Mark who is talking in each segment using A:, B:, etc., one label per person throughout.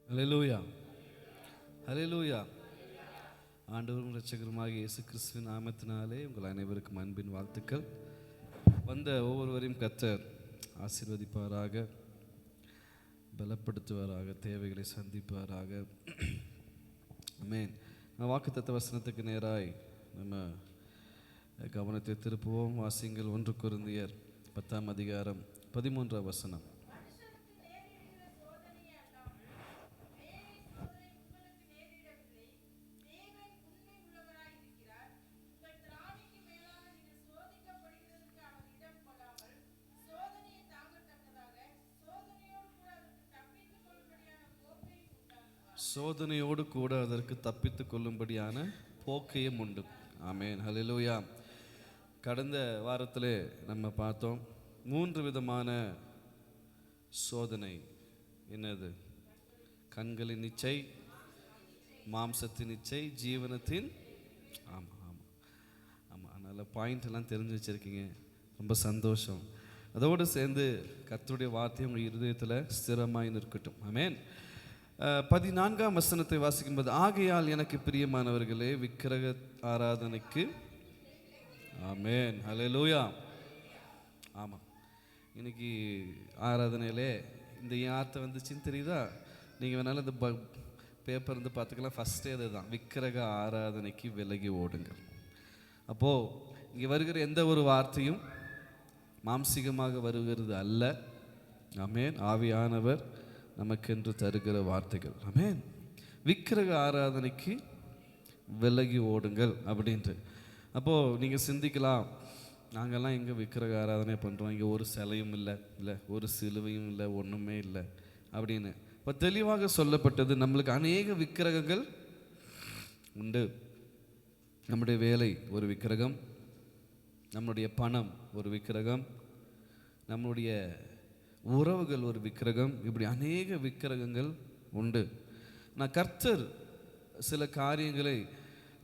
A: ஹல்லேலூயா, ஹல்லேலூயா. ஆண்டவரும் இரட்சகருமாக இயேசு கிறிஸ்துவின் நாமத்தினாலே உங்கள் அனைவருக்கும் அன்பின் வாழ்த்துக்கள். வந்த ஒவ்வொருவரையும் கர்த்தர் ஆசீர்வதிப்பாராக, பலப்படுத்துவாராக, தேவைகளை சந்திப்பாராக. ஆமென். வாக்குத்தத்த வசனத்துக்கு நேராய் நம்ம கவனத்தை திருப்புவோம். வாசிங்கள் 1 கொரிந்தியர் 10ஆம் அதிகாரம் 13ஆம் வசனம். சோதனையோடு கூட அதற்கு தப்பித்து கொள்ளும்படியான போக்கையும் உண்டு. ஆமென், ஹல்லேலூயா. கடந்த வாரத்திலே நம்ம பார்த்தோம் 3 விதமான சோதனை. என்னது? கண்களின் இச்சை, மாம்சத்தின் இச்சை, ஜீவனத்தின். ஆமாம் ஆமாம் ஆமாம் அதனால் பாயிண்ட் எல்லாம் தெரிஞ்சு வச்சுருக்கீங்க, ரொம்ப சந்தோஷம். அதோடு சேர்ந்து கர்த்தருடைய வார்த்தை உங்கள் இருதயத்தில் ஸ்திரமாய் நிற்கட்டும். ஆமென். 14ஆம் வசனத்தை வாசிக்கும்போது, ஆகையால் எனக்கு பிரியமானவர்களே, விக்கிரக ஆராதனைக்கு. ஆமென், ஹல்லேலூயா. ஆமாம், இன்னைக்கு ஆராதனையிலே இந்த வார்த்தை வந்துச்சுன்னு தெரியுதா? நீங்கள் வேணாலும் இந்த பேப்பர் இருந்து பார்த்துக்கலாம். ஃபஸ்ட்டே அது தான், விக்கிரக ஆராதனைக்கு விலகி ஓடுங்க. அப்போது இங்கே வருகிற எந்த ஒரு வார்த்தையும் மாம்சீகமாக வருகிறது அல்ல. ஆமென். ஆவியானவர் நமக்கென்று தருகிற வார்த்தைகள். ஆமென். விக்கிரக ஆராதனைக்கு விலகி ஓடுங்கள் அப்படின்ட்டு. அப்போது நீங்கள் சிந்திக்கலாம், நாங்கள்லாம் எங்கே விக்கிரக ஆராதனை பண்ணுறோம், இங்கே ஒரு சிலையும் இல்லை ஒரு சிலுவையும் இல்லை, ஒன்றுமே இல்லை அப்படின்னு. இப்போ தெளிவாக சொல்லப்பட்டது, நம்மளுக்கு அநேக விக்கிரகங்கள் உண்டு. நம்முடைய வேலை ஒரு விக்கிரகம், நம்முடைய பணம் ஒரு விக்கிரகம், நம்முடைய உறவுகள் ஒரு விக்கிரகம், இப்படி அநேக விக்கிரகங்கள் உண்டு. நான் கர்த்தர் சில காரியங்களை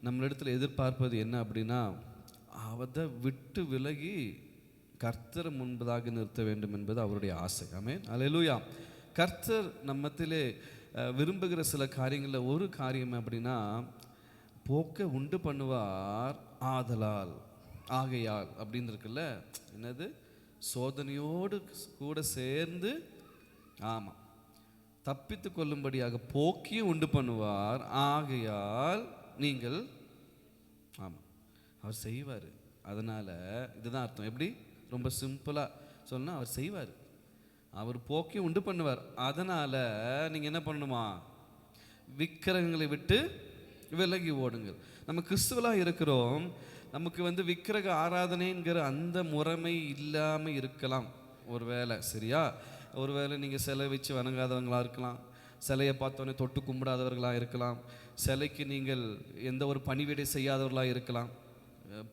A: நம்மளிடத்தில் எதிர்பார்ப்பது என்ன அப்படின்னா, அதை விட்டு விலகி கர்த்தர் முன்பதாக நிறுத்த வேண்டும் என்பது அவருடைய ஆசை. ஆமென், ஹல்லேலூயா. கர்த்தர் நம்மத்திலே விரும்புகிற சில காரியங்களில் ஒரு காரியம் அப்படின்னா, போக்க உண்டு பண்ணுவார், ஆதலால், ஆகையால் அப்படின்னு இருக்குல்ல. என்னது? சோதனையோடு கூட சேர்ந்து, ஆமாம், தப்பித்து கொள்ளும்படியாக போக்கியும் உண்டு பண்ணுவார், ஆகையால் நீங்கள். ஆமாம், அவர் செய்வார். அதனால் இதுதான் அர்த்தம். எப்படி? ரொம்ப சிம்பிளாக சொன்னால், அவர் செய்வார், அவர் போக்கியும் உண்டு பண்ணுவார். அதனால் நீங்கள் என்ன பண்ணணுமா? விக்கிரகங்களை விட்டு விலகி ஓடுங்கள். நம்ம கிறிஸ்துவலாக இருக்கிறோம், நமக்கு விக்கிரக ஆராதனைங்கிற அந்த முறைமை இல்லாமல் இருக்கலாம் ஒருவேளை. சரியா? ஒருவேளை நீங்கள் சிலை வச்சு வணங்காதவங்களாக இருக்கலாம், சிலையை பார்த்தோன்னே தொட்டு கும்பிடாதவர்களாக இருக்கலாம், சிலைக்கு நீங்கள் எந்த ஒரு பணிவிடை செய்யாதவர்களாக இருக்கலாம்.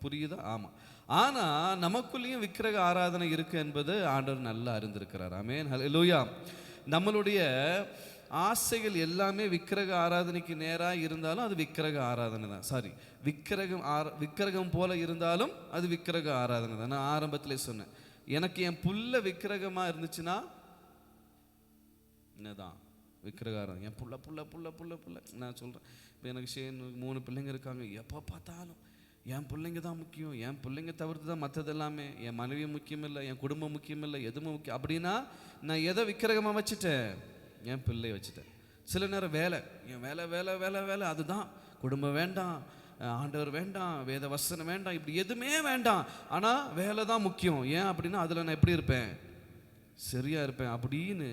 A: புரியுதா? ஆமாம். ஆனால் நமக்குள்ளேயும் விக்கிரக ஆராதனை இருக்குது என்பது ஆண்டவர் நல்லா அறிந்திருக்கிறார். ஆமென், ஹல்லேலூயா. நம்மளுடைய ஆசைகள் எல்லாமே விக்கிரக ஆராதனைக்கு நேராக இருந்தாலும் அது விக்கிரக ஆராதனை தான். சாரி, விக்கிரகம் போல இருந்தாலும் அது விக்கிரக ஆராதனை தான். நான் ஆரம்பத்திலே சொன்னேன், எனக்கு என் புள்ள விக்கிரகமாக இருந்துச்சுன்னா என்னதான் விக்கிரக ஆராதனை. என் புள்ள புள்ள புள்ள புள்ள புள்ள நான் சொல்கிறேன். இப்போ எனக்கு 3 பிள்ளைங்க இருக்காங்க. எப்போ பார்த்தாலும் என் பிள்ளைங்க தான் முக்கியம், என் பிள்ளைங்க தவிர்த்து தான் மற்றது எல்லாமே, என் மனைவி முக்கியம் இல்லை, என் குடும்பம் முக்கியம் இல்லை, எதுவுமே முக்கியம். அப்படின்னா நான் எதை விக்கிரகமாக வச்சுட்டேன்? என் பிள்ளையை வச்சுட்டேன். சில நேரம் வேலை, என் வேலை வேலை வேலை வேலை, அதுதான். குடும்பம் வேண்டாம், ஆண்டவர் வேண்டாம், வேத வசனம் வேண்டாம், இப்படி எதுவுமே வேண்டாம், ஆனால் வேலை தான் முக்கியம். ஏன் அப்படின்னா அதில் நான் எப்படி இருப்பேன்? சரியாக இருப்பேன் அப்படின்னு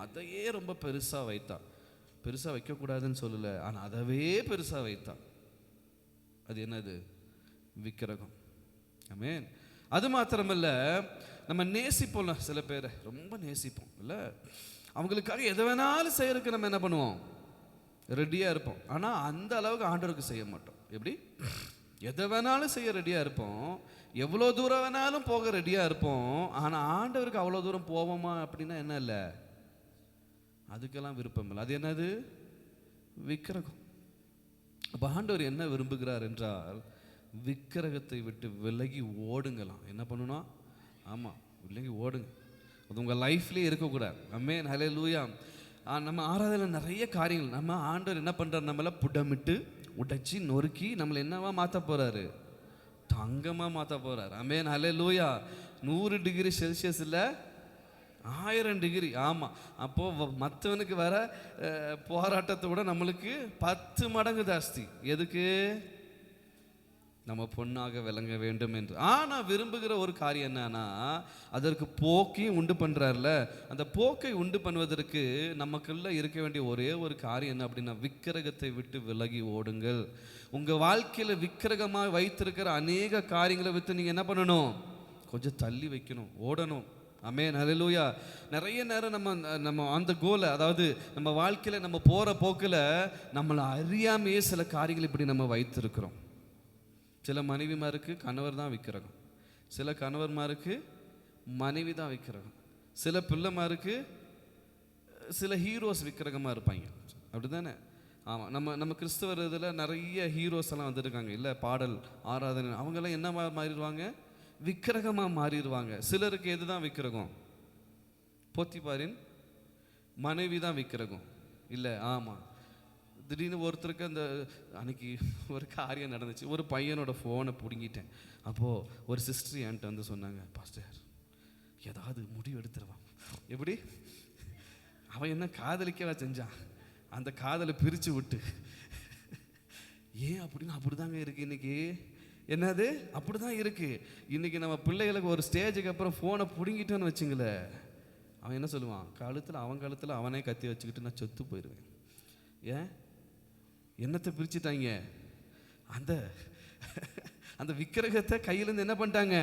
A: அதையே ரொம்ப பெருசாக வைத்தா. பெருசாக வைக்கக்கூடாதுன்னு சொல்லலை, ஆனால் அதவே பெருசாக வைத்தா. அது என்னது? விக்கிரகம். ஆமென். அது மாத்திரமல்ல, நம்ம நேசிப்போம்ல, சில பேரை ரொம்ப நேசிப்போம் இல்லை, அவங்களுக்காக எதை வேணாலும் செய்யறதுக்கு நம்ம என்ன பண்ணுவோம்? ரெடியாக இருப்போம். ஆனால் அந்த அளவுக்கு ஆண்டவருக்கு செய்ய மாட்டோம். எப்படி? எதை வேணாலும் செய்ய ரெடியாக இருப்போம், எவ்வளோ தூரம் வேணாலும் போக ரெடியாக இருப்போம். ஆனால் ஆண்டவருக்கு அவ்வளோ தூரம் போவோமா அப்படின்னா என்ன இல்லை, அதுக்கெல்லாம் விருப்பம் இல்லை. அது என்னது? விக்கிரகம். அப்போ ஆண்டவர் என்ன விரும்புகிறார் என்றால், விக்கிரகத்தை விட்டு விலகி ஓடுங்களாம். என்ன பண்ணணும்? ஆமாம், விலகி ஓடுங்க. அது உங்கள் லைஃப்லேயே இருக்கக்கூடாது. ஆமென், ஹல்லேலூயா. நம்ம ஆராதனை நிறைய காரியங்கள் நம்ம ஆண்டவர் என்ன பண்ணுறாரு, நம்மளை புடமிட்டு உடைச்சி நொறுக்கி நம்மளை என்னவா மாற்ற போகிறாரு, தங்கமாக மாற்ற போகிறார். ஆமென், ஹல்லேலூயா. 100 டிகிரி செல்சியஸில் 1000 டிகிரி. ஆமாம், அப்போது மற்றவனுக்கு வர போராட்டத்தை விட நம்மளுக்கு 10 மடங்கு ஜாஸ்தி. எதுக்கு? நம்ம பொண்ணாக விளங்க வேண்டும் என்று. ஆனால் விரும்புகிற ஒரு காரியம் என்னன்னா, அதற்கு போக்கையும் உண்டு பண்ணுறாருல. அந்த போக்கை உண்டு பண்ணுவதற்கு நமக்குள்ள இருக்க வேண்டிய ஒரே ஒரு காரியம் என்ன அப்படின்னா, விக்கிரகத்தை விட்டு விலகி ஓடுங்கள். உங்கள் வாழ்க்கையில் விக்கிரகமாக வைத்திருக்கிற அநேக காரியங்களை விட்டு நீங்கள் என்ன பண்ணணும், கொஞ்சம் தள்ளி வைக்கணும், ஓடணும். ஆமென், ஹல்லேலூயா. நிறைய நேரம் நம்ம அந்த கோலை, அதாவது நம்ம வாழ்க்கையில் நம்ம போகிற போக்கில் நம்மளை அறியாமையே சில காரியங்கள் இப்படி நம்ம வைத்திருக்கிறோம். சில மனைவிமாருக்கு கணவர் தான் விக்கிரகம், சில கணவர்மாருக்கு மனைவி தான் விக்கிரகம், சில பிள்ளைமாருக்கு சில ஹீரோஸ் விக்கிரகமாக இருப்பாங்க. அப்படி தானே? ஆமாம், நம்ம கிறிஸ்தவர் இதில் நிறைய ஹீரோஸ் எல்லாம் வந்துருக்காங்க இல்லை, பாடல் ஆராதனை, அவங்கெல்லாம் என்ன மாறிடுவாங்க, விக்கிரகமாக மாறிடுவாங்க. சிலருக்கு எது தான் விக்கிரகம், போத்திபாரின் மனைவி தான் விக்கிரகம் இல்லை. ஆமாம், திடீர்னு ஒருத்தருக்கு அந்த அன்னைக்கு ஒரு காரியம் நடந்துச்சு. ஒரு பையனோட ஃபோனை பிடுங்கிட்டேன். அப்போது ஒரு சிஸ்டர் என்கிட்ட வந்து சொன்னாங்க, பாஸ்டர் ஏதாவது முடிவு எடுத்துருவான். எப்படி? அவன் என்ன காதலிக்கவா செஞ்சான், அந்த காதலை பிரித்து விட்டு. ஏன் அப்படின்னா அப்படிதாங்க இருக்குது இன்றைக்கி. என்னது? அப்படி தான் இருக்குது இன்றைக்கி. நம்ம பிள்ளைகளுக்கு ஒரு ஸ்டேஜுக்கு அப்புறம் ஃபோனை பிடுங்கிட்டோன்னு வச்சுங்களேன், அவன் என்ன சொல்லுவான், அவன் கழுத்தில் அவனே கத்தி வச்சுக்கிட்டு நான் செத்து போயிடுவேன். ஏன்? என்னத்தை பிரிச்சுட்டாங்க, அந்த விக்கிரகத்தை கையிலேருந்து என்ன பண்ணிட்டாங்க,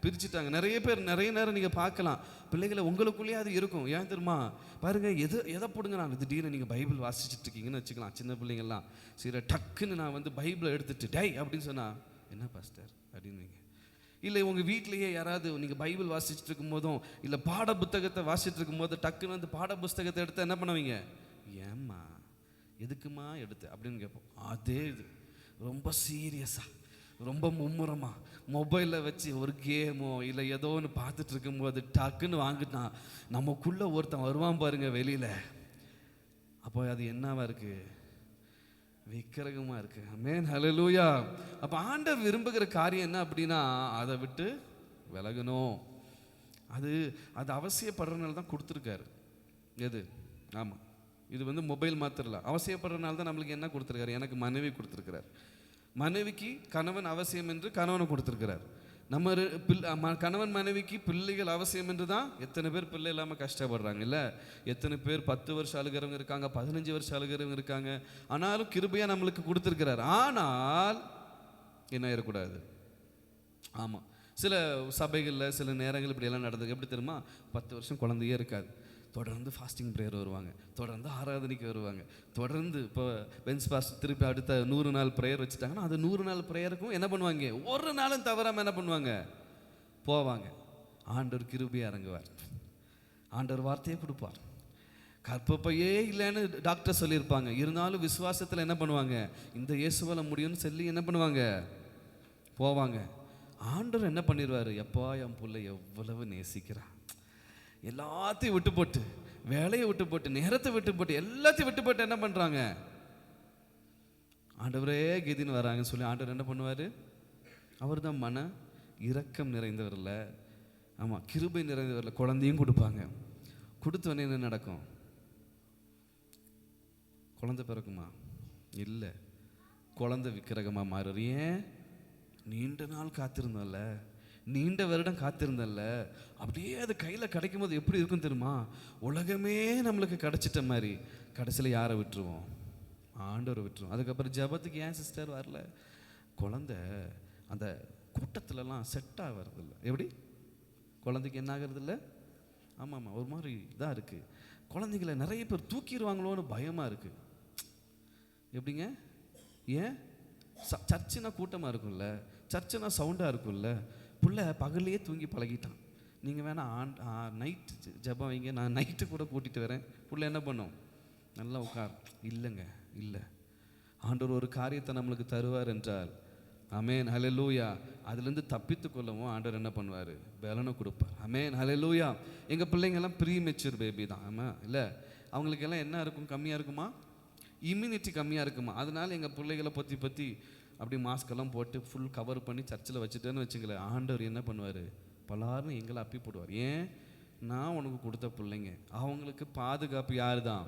A: பிரிச்சுட்டாங்க. நிறைய பேர் நிறைய நேரம் நீங்கள் பார்க்கலாம், பிள்ளைகளை உங்களுக்குள்ளேயே அது இருக்கும். ஏன் தெரியுமா? பாருங்கள், எதை போடுங்க, நான் திடீர்னு நீங்கள் பைபிள் வாசிச்சுட்டு இருக்கீங்கன்னு வச்சுக்கலாம், சின்ன பிள்ளைங்கள்லாம். சரி, டக்குன்னு நான் வந்து பைபிளை எடுத்துட்டு டை அப்படின்னு சொன்னால், என்ன பாஸ்டர் அப்படின்னு. இல்லை உங்கள் வீட்லேயே யாராவது நீங்கள் பைபிள் வாசிச்சுட்டு இருக்கும் போதும் இல்லை பாட புத்தகத்தை வாசிச்சுட்டு இருக்கும் போது டக்குன்னு வந்து பாட புஸ்தகத்தை எடுத்து என்ன பண்ணுவீங்க, ஏம்மா எதுக்குமா எடுத்து அப்படின்னு கேட்போம். அதே இது ரொம்ப சீரியஸாக ரொம்ப மும்முரமாக மொபைலில் வச்சு ஒரு கேமோ இல்லை ஏதோ ஒன்று பார்த்துட்டு இருக்கும்போது டக்குன்னு வாங்கிட்டான், நமக்குள்ளே ஒருத்தன் வருவான் பாருங்க வெளியில். அப்போ அது என்னவா இருக்குது, விக்கிரகமாக இருக்குது. ஆமென், ஹல்லேலூயா. அப்போ ஆண்டவர் விரும்புகிற காரியம் என்ன அப்படின்னா, அதை விட்டு விலகணும். அது அவசியப்படுறதுனால தான் கொடுத்துருக்காரு. எது? ஆமாம், இது வந்து மொபைல் மாத்திரம் இல்லை, அவசியப்படுறதுனால தான் நம்மளுக்கு என்ன கொடுத்துருக்காரு, எனக்கு மனைவி கொடுத்துருக்கிறார். மனைவிக்கு கணவன் அவசியம் என்று கணவனை கொடுத்துருக்கிறார். நம்ம கணவன் மனைவிக்கு பிள்ளைகள் அவசியம் என்று தான் எத்தனை பேர் பிள்ளை இல்லாமல் கஷ்டப்படுறாங்க இல்லை, எத்தனை பேர் 10 வருஷம் அழுகிறவங்க இருக்காங்க, 15 வருஷம் அழுகிறவங்க இருக்காங்க. ஆனாலும் கிருபையாக நம்மளுக்கு கொடுத்துருக்கிறார். ஆனால் என்ன ஆயிடக்கூடாது. ஆமாம், சில சபைகளில் சில நேரங்கள் இப்படியெல்லாம் நடந்தது. எப்படி தெரியுமா, 10 வருஷம் குழந்தையே இருக்காது, தொடர்ந்து ஃபாஸ்டிங் ப்ரேயர் வருவாங்க, தொடர்ந்து ஆராதனைக்கு வருவாங்க, தொடர்ந்து இப்போ பென்ஸ் பாஸ்ட் திருப்பி அடுத்த 100 நாள் ப்ரேயர் வச்சுட்டாங்கன்னா அது 100 நாள் ப்ரேயருக்கும் என்ன பண்ணுவாங்க, ஒரு நாளும் தவறாமல் என்ன பண்ணுவாங்க, போவாங்க. ஆண்டவர் கிருபையாக இறங்குவார், ஆண்டவர் வார்த்தையை கொடுப்பார். கற்பப்பையே இல்லைன்னு டாக்டர் சொல்லியிருப்பாங்க, இருந்தாலும் விசுவாசத்தில் என்ன பண்ணுவாங்க, இந்த இயேசுவால முடியும்னு சொல்லி என்ன பண்ணுவாங்க, போவாங்க. ஆண்டவர் என்ன பண்ணிடுவார், எப்பா என் பிள்ளை எவ்வளவு நேசிக்கிறான், எல்லாத்தையும் விட்டு போட்டு, வேலையை விட்டு போட்டு, நேரத்தை விட்டு போட்டு, எல்லாத்தையும் விட்டு போட்டு என்ன பண்ணுறாங்க, ஆண்டவரே கெதின்னு வராங்கன்னு சொல்லி ஆண்டவர் என்ன பண்ணுவார், அவர் தான் மன இரக்கம் நிறைந்தவரில், ஆமாம் கிருபை நிறைந்தவரில் குழந்தையும் கொடுப்பாங்க. கொடுத்தோன்னே என்ன நடக்கும், குழந்தை பிறக்குமா, இல்லை குழந்தை விக்கிரகமாக மாறுற. ஏன்? நீண்ட நாள் காத்திருந்தோம்ல, நீண்ட வருடம் காத்திருந்தல்ல, அப்படியே அது கையில் கிடைக்கும் போது எப்படி இருக்கும் தெரியுமா, உலகமே நம்மளுக்கு கிடைச்சிட்ட மாதிரி. கடைசியில் யாரை விட்டுருவோம், ஆண்டவரை விட்டுருவோம். அதுக்கப்புறம் ஜபத்துக்கு ஏன் சிஸ்டர் வரல, குழந்தை அந்த கூட்டத்திலலாம் செட் ஆகிறதில்ல. எப்படி குழந்தைக்கு என்ன ஆகிறதில்ல, ஆமாம் ஒரு மாதிரி இதாக இருக்குது. குழந்தைங்களை நிறைய பேர் தூக்கிடுவாங்களோன்னு பயமாக இருக்குது. எப்படிங்க? ஏன்? சர்ச்சுனா கூட்டமாக இருக்கும்ல, சர்ச்சுனா சவுண்டாக இருக்கும்ல, புள்ள பகல்லையே தூங்கி பழகிட்டான். நீங்கள் வேணால் நைட்டு ஜபம் வைங்க, நான் நைட்டு கூட கூட்டிகிட்டு வரேன், புள்ள என்ன பண்ணும், நல்லா உட்கார். இல்லைங்க, இல்லை. ஆண்டவர் ஒரு காரியத்தை நம்மளுக்கு தருவார் என்றால், ஆமென், ஹல்லேலூயா, அதுலேருந்து தப்பித்து கொள்ளவும் ஆண்டவர் என்ன பண்ணுவார், பலனை கொடுப்பார். ஆமென், ஹல்லேலூயா. எங்கள் பிள்ளைங்கள்லாம் ப்ரீ மெச்சூர் பேபி தான். ஆமாம் இல்லை, அவங்களுக்கெல்லாம் என்ன இருக்கும், கம்மியாக இருக்குமா, இம்யூனிட்டி கம்மியாக இருக்குமா. அதனால எங்கள் பிள்ளைகளை பற்றி அப்படி மாஸ்கெல்லாம் போட்டு ஃபுல் கவர் பண்ணி சர்ச்சில் வச்சுட்டேன்னு வச்சுங்களேன், ஆண்டவர் என்ன பண்ணுவார், பலாருன்னு எங்களை அப்பி போடுவார். ஏன், நான் உனக்கு கொடுத்த பிள்ளைங்க, அவங்களுக்கு பாதுகாப்பு யார் தான்,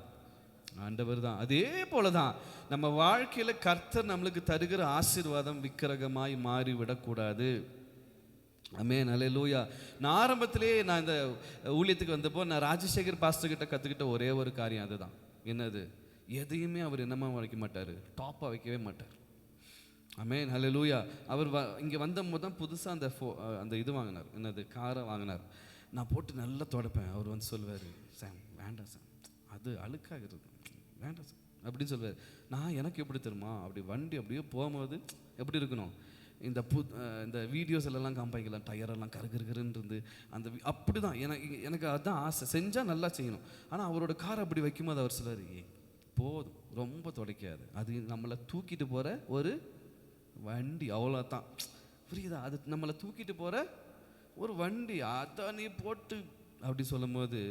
A: ஆண்டவர் தான். அதே போல தான் நம்ம வாழ்க்கையில் கர்த்தர் நம்மளுக்கு தருகிற ஆசீர்வாதம் விக்கிரகமாய் மாறிவிடக்கூடாது. ஆமென், அல்லேலூயா. நான் ஆரம்பத்திலேயே நான் இந்த ஊழியத்துக்கு வந்தப்போ நான் ராஜசேகர் பாஸ்டர் கிட்ட கற்றுக்கிட்ட ஒரே ஒரு காரியம் அதுதான். என்னது, எதையுமே அவர் என்னமா வைக்க மாட்டார், டாப்பாக வைக்கவே மாட்டார். ஆமென், அல்லேலூயா. அவர் இங்கே வந்தபோது தான் புதுசாக அந்த இது வாங்கினார், என்னது, காரை வாங்கினார். நான் போட்டு நல்லா தொடப்பேன். அவர் வந்து சொல்லுவார், சாம் வேண்டாம் சாம், அது அழுக்காகிறது, வேண்டாம் சார் அப்படின்னு சொல்லுவார். நான் எனக்கு எப்படி தெரியுமா, அப்படி வண்டி அப்படியே போகும்போது எப்படி இருக்கணும், இந்த வீடியோஸ் எல்லாம் காமிப்பாங்கலாம், டயரெல்லாம் கருகருன்னு இருந்து அந்த அப்படி தான் எனக்கு அதுதான் ஆசை, செஞ்சால் நல்லா செய்யணும். ஆனால் அவரோட கார் அப்படி வைக்கும்போது அவர் சொல்லுவார், போதும் ரொம்ப துடைக்காது, அது நம்மளை தூக்கிட்டு போகிற ஒரு வண்டி, அவ்வளோதான், புரியுதா, அது நம்மளை தூக்கிட்டு போகிற ஒரு வண்டி, அதான் நீ போட்டு அப்படி சொல்லும் போது,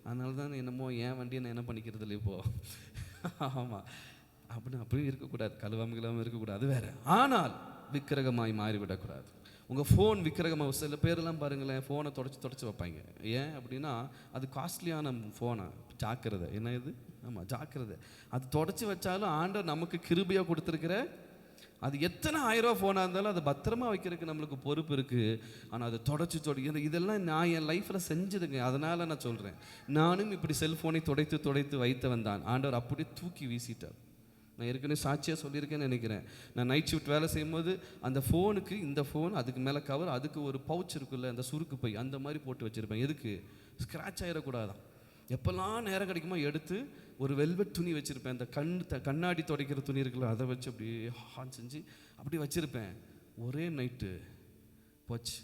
A: அதனால தான் என்னமோ என் வண்டியை நான் என்ன பண்ணிக்கிறது இல்லை இப்போது. ஆமாம், அப்படியும் இருக்கக்கூடாது, கழுவாமல் இருக்கக்கூடாது, அது வேறு. ஆனால் விக்கிரகமாய் மாறிவிடக்கூடாது. உங்கள் ஃபோன் விக்கிரகமாக, சில பேரெல்லாம் பாருங்களேன், ஃபோனை தொடச்சி வைப்பாங்க. ஏன் அப்படின்னா அது காஸ்ட்லியான ஃபோனை, ஜாக்கிரதை. என்ன இது, ஆமாம் ஜாக்கிரதை. அது தொடச்சி வச்சாலும் ஆண்டவர் நமக்கு கிருபையாக கொடுத்துருக்கிற, அது எத்தனை 1000 ரூபா ஃபோனாக இருந்தாலும் அதை பத்திரமா வைக்கிறதுக்கு நம்மளுக்கு பொறுப்பு இருக்குது. ஆனால் அதை தொடச்சி இதெல்லாம் நான் என் லைஃப்பில் செஞ்சதுங்க. அதனால் நான் சொல்கிறேன், நானும் இப்படி செல்ஃபோனை துடைத்து வைத்து வந்தான், ஆண்டவர் அப்படியே தூக்கி வீசிட்டார். நான் ஏற்கனவே சாட்சியாக சொல்லியிருக்கேன்னு நினைக்கிறேன். நான் நைட் ஷிஃப்ட் வேலை செய்யும்போது அந்த ஃபோனுக்கு, இந்த ஃபோன் அதுக்கு மேலே கவர், அதுக்கு ஒரு பவுச் இருக்குல்ல, அந்த சுருக்கு பை, அந்த மாதிரி போட்டு வச்சுருப்பேன். எதுக்கு, ஸ்க்ராட்ச் ஆகிடக்கூடாதான். எப்போல்லாம் நேரம் கிடைக்குமோ எடுத்து ஒரு வெல்வெட் துணி வச்சுருப்பேன், அந்த கண்ணாடி துடைக்கிற துணி இருக்குல்ல, அதை வச்சு அப்படியே ஹான் செஞ்சு அப்படி வச்சுருப்பேன். ஒரே நைட்டு போச்சு,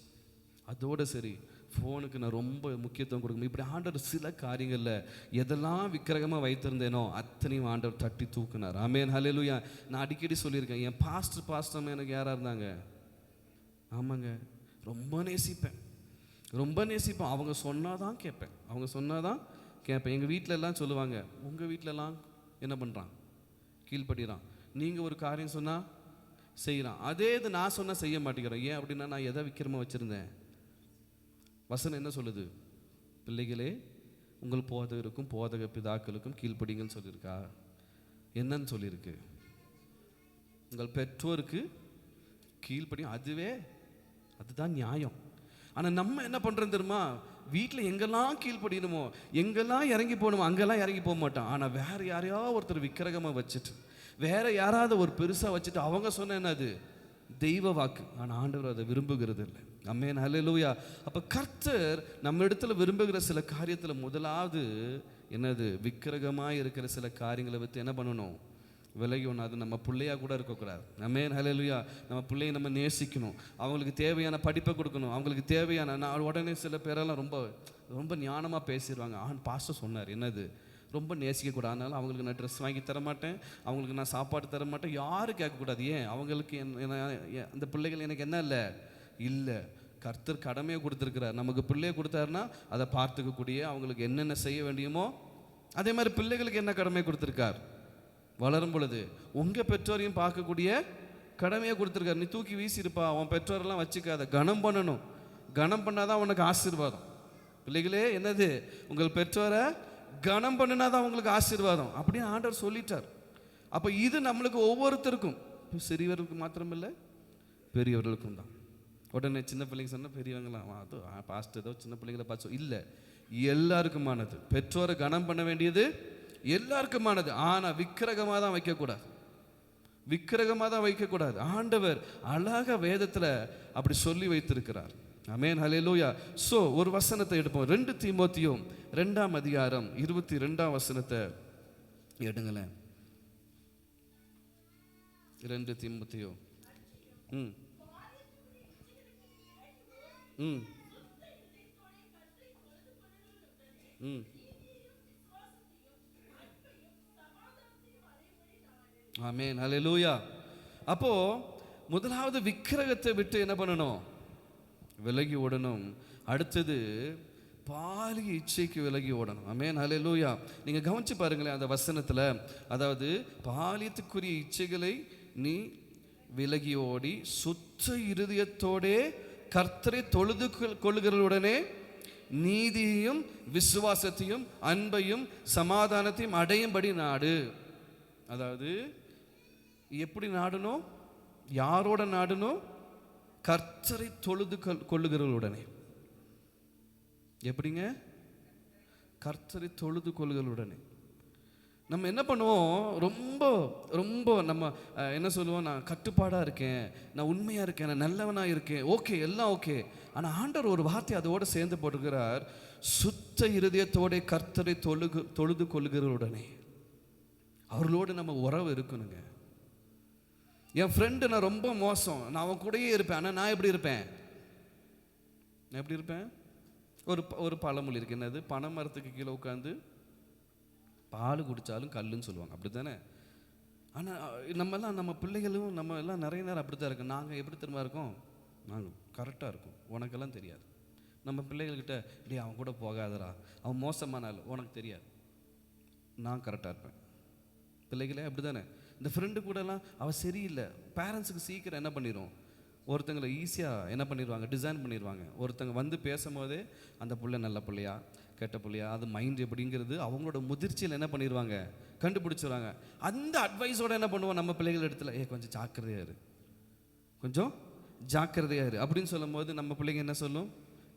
A: அதோடு சரி. ஃபோனுக்கு நான் ரொம்ப முக்கியத்துவம் கொடுக்கணும். இப்படி ஆண்டவர் சில காரியங்களில் எதெல்லாம் விக்கிரகமாக வைத்திருந்தேனோ அத்தனையும் ஆண்டவர் தட்டி தூக்குனார். ஆமென், ஹல்லேலூயா. நான் அடிக்கடி சொல்லியிருக்கேன், என் பாஸ்டர் எனக்கு யாராக இருந்தாங்க, ஆமாங்க, ரொம்ப நேசிப்பேன். அவங்க சொன்னாதான் கேட்பேன். எங்கள் வீட்டிலலாம் சொல்லுவாங்க, உங்கள் வீட்டிலலாம் என்ன பண்ணுறான், கீழ்படுறான், நீங்கள் ஒரு காரியம் சொன்னால் செய்கிறான், அதே இது நான் சொன்னால் செய்ய மாட்டேங்கிறேன். ஏன் அப்படின்னா நான் எதை விக்கிரமாக வச்சுருந்தேன். வசனம் என்ன சொல்லுது, பிள்ளைகளே உங்கள் போதகருக்கும் போதக பிதாக்களுக்கும் கீழ்ப்படிங்கன்னு சொல்லியிருக்கா, என்னன்னு சொல்லியிருக்கு, உங்கள் பெற்றோருக்கு கீழ்ப்படி, அதுதான் நியாயம். ஆனால் நம்ம என்ன பண்ணுறோம் தெரியுமா, வீட்டில் எங்கெல்லாம் கீழ்ப்படியணுமோ, எங்கெல்லாம் இறங்கி போகணுமோ அங்கெல்லாம் இறங்கி போக மாட்டோம். ஆனால் வேறு யாரையாவது ஒருத்தர் விக்கிரகமாக வச்சுட்டு, வேற யாராவது ஒரு பெருசாக வச்சுட்டு அவங்க சொன்ன என்னது தெய்வ வாக்கு, ஆனால் ஆண்டவர் அதை விரும்புகிறது இல்லை. ஆமென், ஹல்லேலூயா. அப்போ கர்த்தர் நம்ம இடத்துல விரும்புகிற சில காரியத்தில் முதலாவது என்னது, விக்கிரகமாக இருக்கிற சில காரியங்களை வைத்து என்ன பண்ணணும், விலகி ஒன்று. அது நம்ம பிள்ளையாக கூட இருக்கக்கூடாது. ஆமென், ஹல்லேலூயா. நம்ம பிள்ளையை நம்ம நேசிக்கணும், அவங்களுக்கு தேவையான படிப்பை கொடுக்கணும், அவங்களுக்கு தேவையான, நான் உடனே சில பேரெல்லாம் ரொம்ப ரொம்ப ஞானமாக பேசிடுவாங்க. பாஸ்டர் சொன்னார் என்னது, ரொம்ப நேசிக்கக்கூடாது, அதனால் அவங்களுக்கு நான் ட்ரெஸ் வாங்கி தர மாட்டேன், அவங்களுக்கு நான் சாப்பாடு தர மாட்டேன், யாரும் கேட்கக்கூடாது. ஏன், அவங்களுக்கு அந்த பிள்ளைகள் எனக்கு என்ன இல்லை, கர்த்தர் கடமையை கொடுத்துருக்கிறார். நமக்கு பிள்ளையை கொடுத்தாருன்னா அதை பார்த்துக்கக்கூடிய, அவங்களுக்கு என்னென்ன செய்ய வேண்டியுமோ அதே மாதிரி பிள்ளைகளுக்கு என்ன கடமையை கொடுத்துருக்கார், வளரும் பொழுது உங்கள் பெற்றோரையும் பார்க்கக்கூடிய கடமையை கொடுத்துருக்காரு. நீ தூக்கி வீசியிருப்பா, அவன் பெற்றோரெல்லாம் வச்சுக்காத, கனம் பண்ணணும். கனம் பண்ணாதான் உனக்கு ஆசீர்வாதம். பிள்ளைகளே என்னது, உங்கள் பெற்றோரை கனம் பண்ணினாதான் உங்களுக்கு ஆசீர்வாதம் அப்படின்னு ஆண்டவர் சொல்லிட்டார். அப்போ இது நம்மளுக்கு ஒவ்வொருத்தருக்கும், சிறியவர்களுக்கு மாத்திரமில்லை பெரியவர்களுக்கும் தான். உடனே சின்ன பிள்ளைங்க சொன்னால் பெரியவங்களாம் அது பாஸ்ட் ஏதோ சின்ன பிள்ளைங்களை பார்த்து இல்லை, எல்லாருக்குமானது. பெற்றோரை கனம் பண்ண வேண்டியது எல்லாருக்குமானது. ஆனால் விக்கிரகமாக தான் வைக்கக்கூடாது. ஆண்டவர் அழகாக வேதத்தில் அப்படி சொல்லி வைத்திருக்கிறார். ஆமென், ஹல்லேலூயா. ஸோ ஒரு வசனத்தை எடுப்போம். 2 தீமோத்தேயு 2ஆம் அதிகாரம் 22ஆம் வசனத்தை எடுங்களேன். 2 தீமோத்தேயு ஆமென், ஹல்லேலூயா. அப்போ முதலாவது விக்கிரகத்தை விட்டு என்ன பண்ணணும், விலகி ஓடணும். அடுத்தது பாலிய இச்சைக்கு விலகி ஓடணும். ஆமென், ஹல்லேலூயா. நீங்க கவனிச்சு பாருங்களேன் அந்த வசனத்துல, அதாவது பாலியத்துக்குரிய இச்சைகளை நீ விலகி ஓடி சுத்த இருதயத்தோடே கர்த்தரை தொழுது கொள்ளுகிறவுடனே நீதியையும் விசுவாசத்தையும் அன்பையும் சமாதானத்தையும் அடையும்படி நாடு. அதாவது எப்படி நாடணும்? யாரோட நாடணும்? கர்த்தரை தொழுது கொள்ளுகிறவர்களுடனே. எப்படிங்க? கர்த்தரை தொழுது கொள்ளுகிறவர்களுடனே. நம்ம என்ன பண்ணுவோம்? ரொம்ப ரொம்ப நம்ம என்ன சொல்லுவோம்? நான் கட்டுப்பாடாக இருக்கேன், நான் உண்மையாக இருக்கேன், நான் நல்லவனாக இருக்கேன், ஓகே, எல்லாம் ஓகே. ஆனால் ஆண்டவர் ஒரு வார்த்தை அதோடு சேர்ந்து போட்டுக்கிறார், சுத்த இருதயத்தோட கர்த்தரை தொழுது கொள்ளுகிறவர்களுடனே. அவர்களோடு நம்ம உறவு இருக்கணுங்க. என் ஃப்ரெண்டு நான் ரொம்ப மோசம், நான் அவன் கூடயே இருப்பேன், ஆனால் நான் எப்படி இருப்பேன்? நான் எப்படி இருப்பேன்? ஒரு பழமொழி இருக்கு, என்னது? பனை மரத்துக்கு கீழே உட்காந்து பால் குடித்தாலும் கல்லுன்னு சொல்லுவாங்க, அப்படி தானே? ஆனால் நம்ம பிள்ளைகளும் நம்ம எல்லாம் நிறைய நேரம் அப்படி தான் இருக்கோம். நாங்கள் எப்படி திரும்ப இருக்கோம்? நாங்கள் கரெக்டாக இருக்கும், உனக்கெல்லாம் தெரியாது. நம்ம பிள்ளைகள்கிட்ட டே அவன் கூட போகாதரா, அவன் மோசமானாலும் உனக்கு தெரியாது, நான் கரெக்டாக இருப்பேன். பிள்ளைகளே அப்படி தானே? இந்த ஃப்ரெண்டு கூடலாம் அவள் சரியில்லை, பேரண்ட்ஸுக்கு சீக்கிரம் என்ன பண்ணிடும்? ஒருத்தங்களை ஈஸியாக என்ன பண்ணிடுவாங்க? டிசைன் பண்ணிடுவாங்க. ஒருத்தங்க வந்து பேசும்போதே அந்த பிள்ளை நல்ல பிள்ளையா கெட்ட பிள்ளையா, அது மைண்ட் எப்படிங்கிறது அவங்களோட முதிர்ச்சியில் என்ன பண்ணிடுவாங்க? கண்டுபிடிச்சிடுவாங்க. அந்த அட்வைஸோடு என்ன பண்ணுவோம் நம்ம பிள்ளைகள் இடத்துல? கொஞ்சம் ஜாக்கிரதையாக இரு, கொஞ்சம் ஜாக்கிரதையாக இரு அப்படின்னு சொல்லும் போது நம்ம பிள்ளைங்க என்ன சொல்லும்?